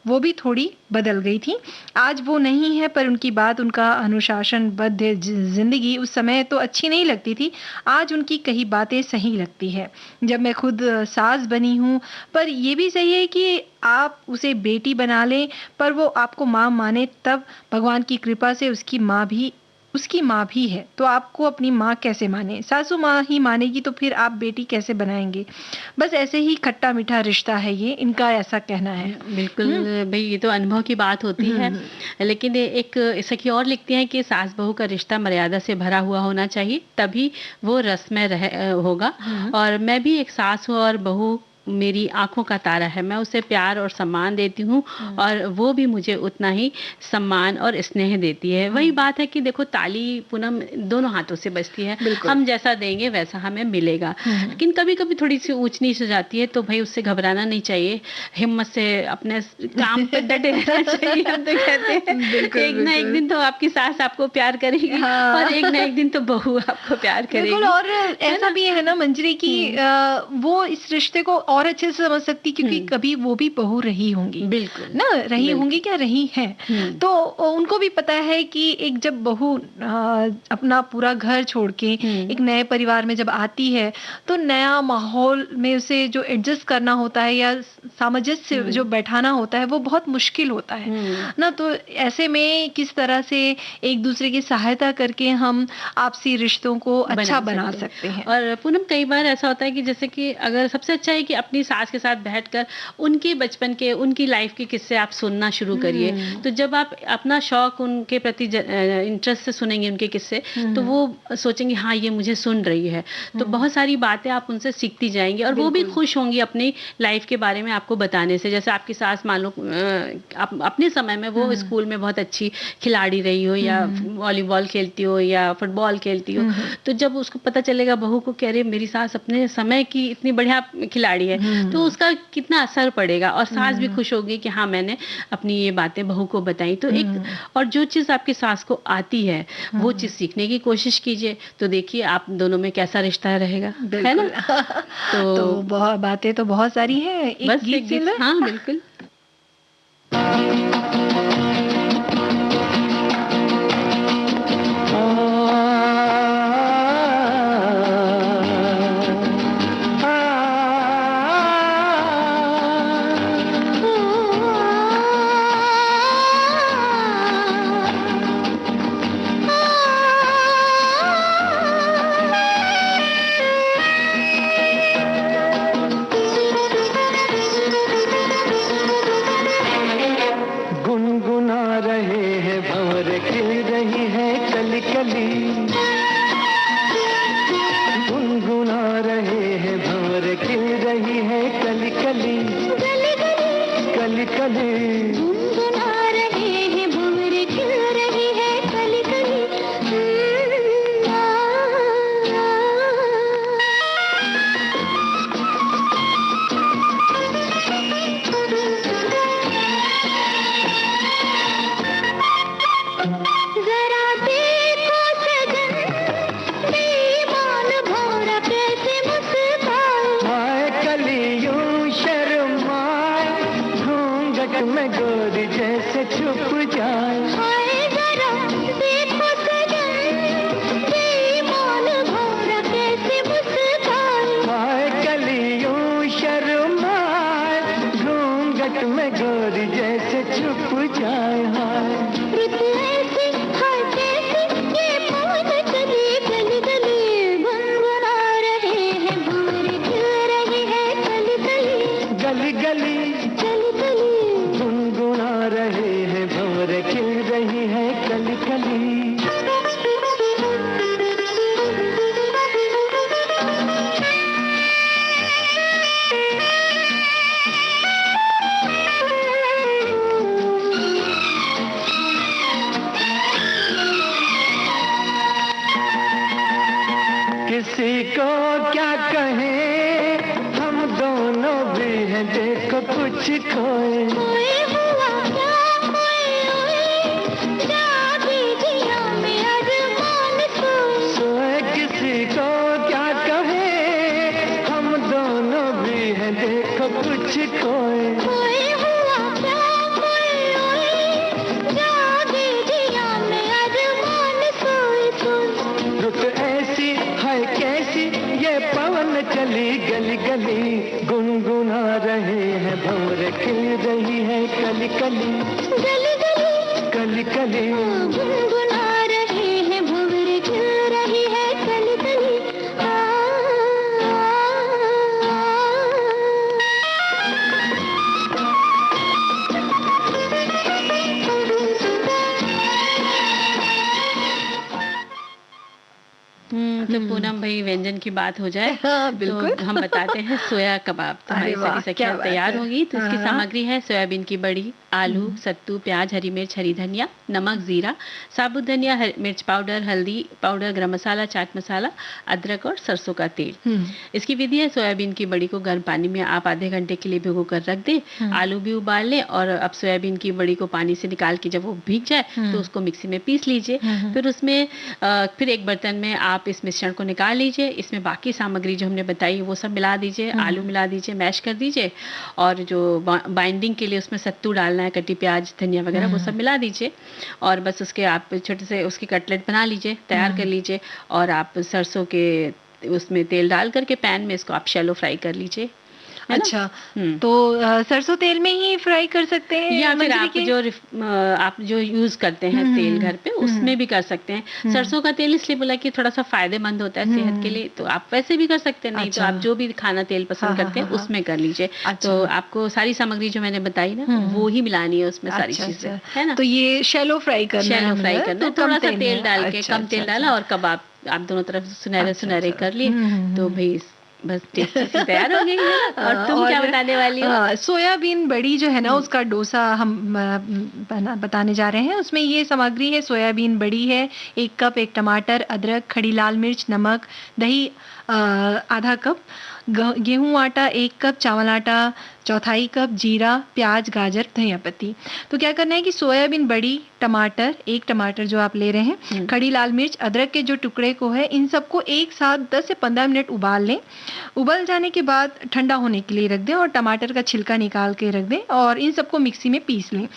वो भी थोड़ी बदल गई थी। आज वो नहीं है, पर उनकी बात, उनका अनुशासनबद्ध जिंदगी उस समय तो अच्छी नहीं लगती थी, आज उनकी कई बातें सही लगती है जब मैं खुद सास बनी हूँ। पर ये भी सही है कि आप उसे बेटी बना लें पर वो आपको माँ माने, तब भगवान की कृपा से उसकी माँ भी है, तो आपको अपनी माँ कैसे माने? सासू माँ ही मानेगी तो फिर आप बेटी कैसे बनाएंगे? बस ऐसे ही खट्टा मीठा रिश्ता है ये, इनका ऐसा कहना है। बिल्कुल भाई, ये तो अनुभव की बात होती है। लेकिन एक सखी और लिखती हैं कि सास बहू का रिश्ता मर्यादा से भरा हुआ होना चाहिए, तभी वो रसमय होगा। और मैं भी एक सास हूँ और बहू मेरी आंखों का तारा है, मैं उसे प्यार और सम्मान देती हूँ और वो भी मुझे उतना ही सम्मान और स्नेह देती है। वही बात है कि देखो ताली पूनम दोनों हाथों से बजती है, हम जैसा देंगे वैसा हमें मिलेगा। लेकिन कभी कभी थोड़ी सी ऊंच नीच हो जाती है तो भाई उससे घबराना नहीं चाहिए, हिम्मत से अपने काम पे डटे रहना चाहिए। हम तो कहते हैं एक ना एक दिन तो आपकी सास आपको प्यार करेगी और एक ना एक दिन तो बहू आपको प्यार करेगी। और ऐसा भी है ना मंजरी की वो इस रिश्ते को और अच्छे से समझ सकती, क्योंकि कभी वो भी बहू रही होंगी। बिल्कुल ना, रही होंगी क्या, रही हैं, तो उनको भी पता है कि एक जब बहू अपना पूरा घर छोड़ के एक नए परिवार में जब आती है तो नया माहौल में उसे जो एडजस्ट करना होता है या सामंजस्य जो बैठाना होता है वो बहुत मुश्किल होता है ना। तो ऐसे में किस तरह से एक दूसरे की सहायता करके हम आपसी रिश्तों को अच्छा बना सकते हैं। और पूनम कई बार ऐसा होता है कि जैसे कि अगर सबसे अच्छा है कि अपनी सास के साथ बैठकर उनके बचपन के, उनकी लाइफ के किस्से आप सुनना शुरू करिए। तो जब आप अपना शौक उनके प्रति इंटरेस्ट से सुनेंगे उनके किस्से, तो वो सोचेंगे हाँ ये मुझे सुन रही है। तो बहुत सारी बातें आप उनसे सीखती जाएंगी और वो भी खुश होंगी अपनी लाइफ के बारे में आपको बताने से। जैसे आपकी सास मान लो अपने समय में वो स्कूल में बहुत अच्छी खिलाड़ी रही हो या वॉलीबॉल खेलती हो या फुटबॉल खेलती हो, तो जब उसको पता चलेगा बहू को कि अरे मेरी सास अपने समय की इतनी बढ़िया खिलाड़ी है, तो उसका कितना असर पड़ेगा और सास भी खुश होगी कि हाँ मैंने अपनी ये बातें बहू को बताई। तो एक और जो चीज़ आपकी सास को आती है वो चीज़ सीखने की कोशिश कीजिए, तो देखिए आप दोनों में कैसा रिश्ता रहेगा, है ना। तो बहुत बातें तो बहुत सारी हैं, एक बस गीत एक सुन गीत, लें? हाँ बिल्कुल। गुनगुना रहे हैं भंवर, खिल रही है कली कली। गुनगुना रहे हैं भंवर, खिल रही है कली कली। कली कली गुनगुना रहे हैं भंवर, खिल रही है कली कली। जरा देखो सजन, बेईमान भौरा कैसे मुस्काए। माए कलियों शर्माए, घूंघट में गोरी जैसे छुप जाए। हाय जरा देखो सजन, बेईमान भौरा कैसे मुस्काए। माए कलियों शर्माए, घूंघट में गोरी जैसे छुप जाए। हाय रुत ऐसी हाय कैसी ये पवन चली गली गली। गुनगुना रहे हैं भंवर, खिल रही है कली कली। गली गली कली कली गुनगुना रहे हैं भंवर, खिल रही है कली कली। किसी को क्या कहें, हम दोनों भी हैं देखो कुछ खोए। कोई हुआ क्या कोई जागी जिया में अरमान सोए। सोए किसी को क्या कहें, हम दोनों भी हैं देखो कुछ खोए। कोई हुआ क्या कोई जागी जिया में अरमान सोए सोए। रुत ऐसी है कैसी ये पवन चली गली गली। गुनगुना रहे हैं भंवर, खिल रही है कली कली। गली गली कली कली गुनगुना रहे हैं भंवर, खिल रही है कली कली। तो पूनम भाई व्यंजन की बात हो जाए, हाँ, बिल्कुल। तो हम बताते हैं सोया कबाब। तो अरे हमारी वाह, सभी क्या सखियां बात तैयार है। होगी। तो इसकी हाँ। सामग्री है सोयाबीन की बड़ी, आलू, सत्तू, प्याज, हरी मिर्च, हरी धनिया, नमक, जीरा, साबुत धनिया, मिर्च पाउडर, हल्दी पाउडर, गरम मसाला, चाट मसाला, अदरक और सरसों का तेल। इसकी विधि है, सोयाबीन की बड़ी को गर्म पानी में आप आधे घंटे के लिए भिगो कर रख दें। आलू भी उबाल लें और अब सोयाबीन की बड़ी को पानी से निकाल के जब वो भीग जाए तो उसको मिक्सी में पीस लीजिए। फिर उसमें फिर एक बर्तन में आप इस मिश्रण को निकाल लीजिए। इसमें बाकी सामग्री जो हमने बताई वो सब मिला दीजिए, आलू मिला दीजिए, मैश कर दीजिए और जो बाइंडिंग के लिए उसमें सत्तू डालना है, कटी प्याज, धनिया वगैरह वो सब मिला दीजिए और बस उसके आप छोटे से उसकी कटलेट बना लीजिए, तैयार कर लीजिए और आप सरसों के उसमें तेल डाल करके पैन में इसको आप शैलो फ्राई कर लीजिए है ना? अच्छा, तो सरसों तेल में ही फ्राई कर सकते हैं या फिर मंजरी आप के? आप जो यूज करते हैं तेल घर पे उसमें भी कर सकते हैं। सरसों का तेल इसलिए बोला कि थोड़ा सा फायदेमंद होता है सेहत के लिए, तो आप वैसे भी कर सकते हैं, नहीं तो अच्छा। आप जो भी खाना तेल पसंद करते हैं उसमें कर लीजिए। तो आपको सारी सामग्री जो मैंने बताई ना वो ही मिलानी है उसमें सारी चीजें, है ना? तो ये शैलो फ्राई करना है, शैलो फ्राई मतलब करना है, तो थोड़ा कम सा तेल तेल में। डाल के अच्छा, कम तेल अच्छा, डाला और कबाब आप दोनों तरफ सुनहरे अच्छा, सुनहरे अच्छा। कर लिए, तो भाई बस टेस्टी सी तैयार हो गई है ना। और तुम क्या बताने वाली हो? सोयाबीन बड़ी जो है ना उसका डोसा हम बताने जा रहे हैं। उसमें ये सामग्री है, सोयाबीन बड़ी है 1 कप, 1 टमाटर, अदरक, खड़ी लाल मिर्च, नमक, दही आधा कप, गेहूं आटा 1 कप, चावल आटा चौथाई कप, जीरा, प्याज, गाजर, धनिया पत्ती। तो क्या करना है कि सोयाबीन बड़ी, टमाटर 1 टमाटर जो आप ले रहे हैं, खड़ी लाल मिर्च, अदरक के जो टुकड़े को है, इन सबको एक साथ 10 से 15 मिनट उबाल लें। उबल जाने के बाद ठंडा होने के लिए रख दें और टमाटर का छिलका निकाल के रख दें और इन सबको मिक्सी में पीस लें।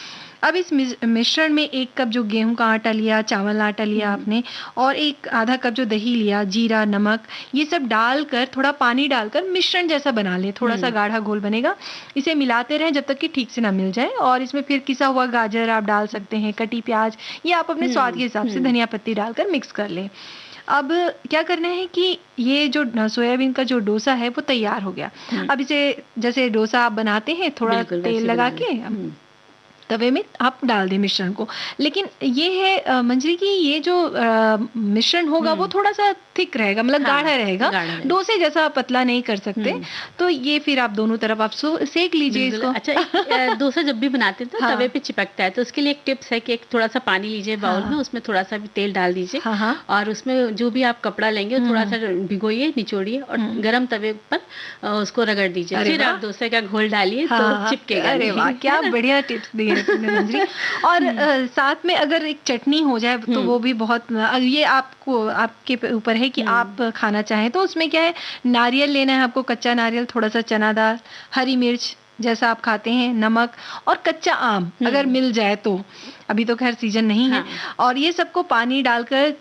अब इस मिश्रण में 1 कप जो गेहूं का आटा लिया, चावल आटा लिया आपने, और आधा कप जो दही लिया, जीरा, नमक, ये सब डालकर थोड़ा पानी डालकर मिश्रण जैसा बना लें। थोड़ा सा गाढ़ा घोल बनेगा, इसे मिलाते रहें जब तक कि ठीक से ना मिल जाए। और इसमें फिर किसा हुआ गाजर आप डाल सकते हैं, कटी प्याज, ये आप अपने स्वाद के हिसाब से धनिया पत्ती डालकर मिक्स कर लें। अब क्या करना है कि ये जो सोयाबीन का जो डोसा है वो तैयार हो गया। अब इसे जैसे डोसा आप बनाते हैं, थोड़ा तेल लगा के तवे में आप डाल दें मिश्रण को। लेकिन ये है मंजरी की, ये जो मिश्रण होगा वो थोड़ा सा थिक रहेगा, मतलब गाढ़ा रहेगा, डोसे जैसा पतला नहीं कर सकते। तो ये फिर आप दोनों तरफ आप सेक लीजिए इसको। अच्छा, डोसा जब भी बनाते हैं तो तवे पे चिपकता है, तो उसके लिए एक टिप्स है कि एक थोड़ा सा पानी लीजिए बाउल में, उसमें थोड़ा सा भी तेल डाल दीजिए और उसमें जो भी आप कपड़ा लेंगे थोड़ा सा भिगोइए, निचोड़िए और गरम तवे पर उसको रगड़ दीजिए, फिर आप डोसे का घोल डालिए तो चिपकेगा। अरे वाह, क्या बढ़िया टिप्स दिए मंजरी। और साथ में अगर एक चटनी हो जाए तो वो भी बहुत, ये आपको आपके ऊपर है कि आप खाना चाहें। तो उसमें क्या है, नारियल लेना है आपको, कच्चा नारियल, थोड़ा सा चना दाल, हरी मिर्च जैसा आप खाते हैं, नमक और कच्चा आम अगर मिल जाए तो, अभी तो खैर सीजन नहीं है। और ये सबको पानी डालकर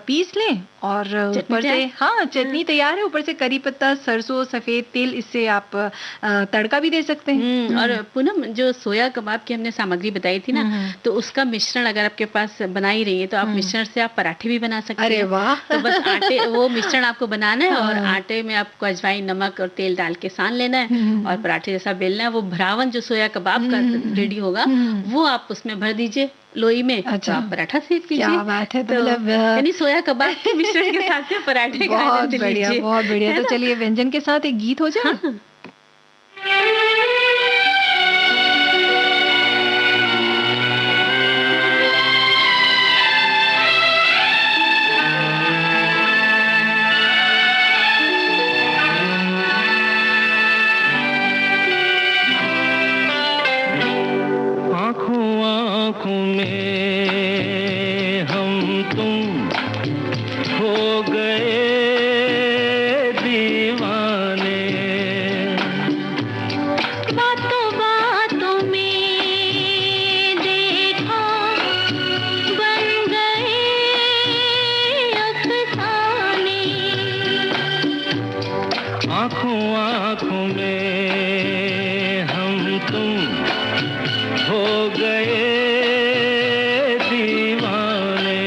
पीस लें और ऊपर से चटनी तैयार है। ऊपर से करी पत्ता, सरसों, सफेद तेल, इससे आप तड़का भी दे सकते हैं। और पूनम, जो सोया कबाब की हमने सामग्री बताई थी ना, तो उसका मिश्रण अगर आपके पास बना ही रही है तो आप मिश्रण से आप पराठे भी बना सकते हैं। अरे वाह। तो बस वो मिश्रण आपको बनाना है और आटे में आपको अजवाइन, नमक और तेल डाल के सान लेना है और पराठे जैसा बेलना है। वो भरावन जो सोया कबाब का रेडी होगा वो आप उसमें भर दीजिए लोई में। अच्छा, तो आप पराठा सेक लीजिए। क्या बात है। तो यानी सोया कबाब के मिश्रण के साथ में पराठे का आनंद लीजिए। बहुत बढ़िया। तो चलिए व्यंजन के साथ एक गीत हो जाए। आँखों में हम तुम हो गए दीवाने, बातों बातों में देखा बन गए अफसाने, आँखों में हम तुम हो गए दीवाने।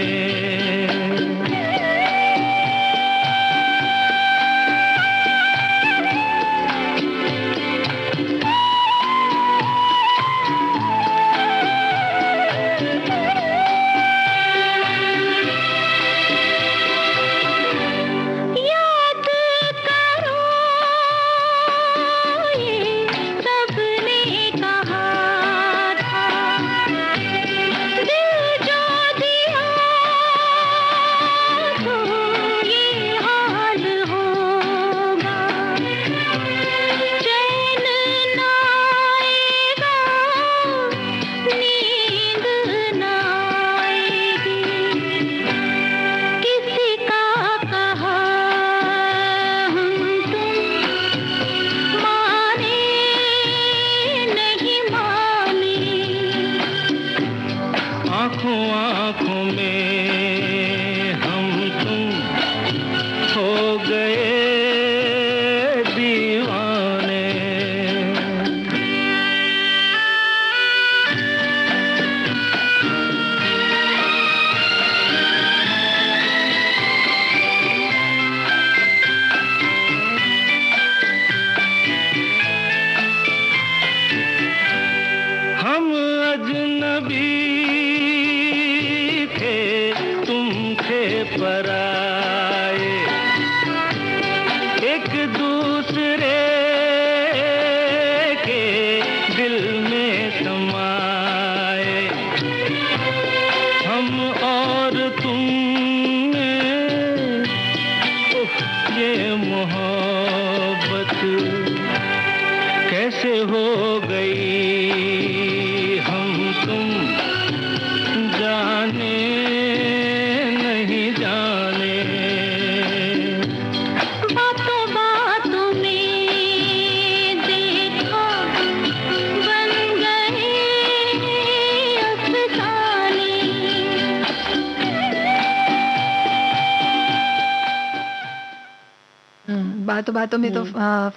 याद करो ये सबने कहा था, दिल जो दिया तो ये हाल होगा, चैन ना आएगा, नींद ना आएगी, किसी का कहा हम तुम माने नहीं माने, आँखों में हम तुम हो गए दीवाने। बातों बातों में तो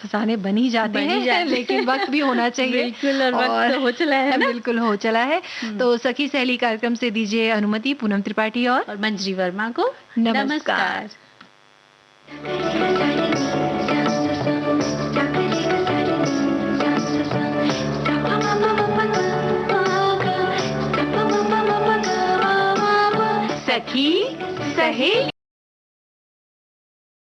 फसाने बन ही जाते हैं, लेकिन वक्त भी होना चाहिए। बिल्कुल, और वक्त तो हो चला है ना? बिल्कुल हो चला है। तो सखी सहेली कार्यक्रम से दीजिए अनुमति पूनम त्रिपाठी और मंजरी वर्मा को नमस्कार। सखी सहेली।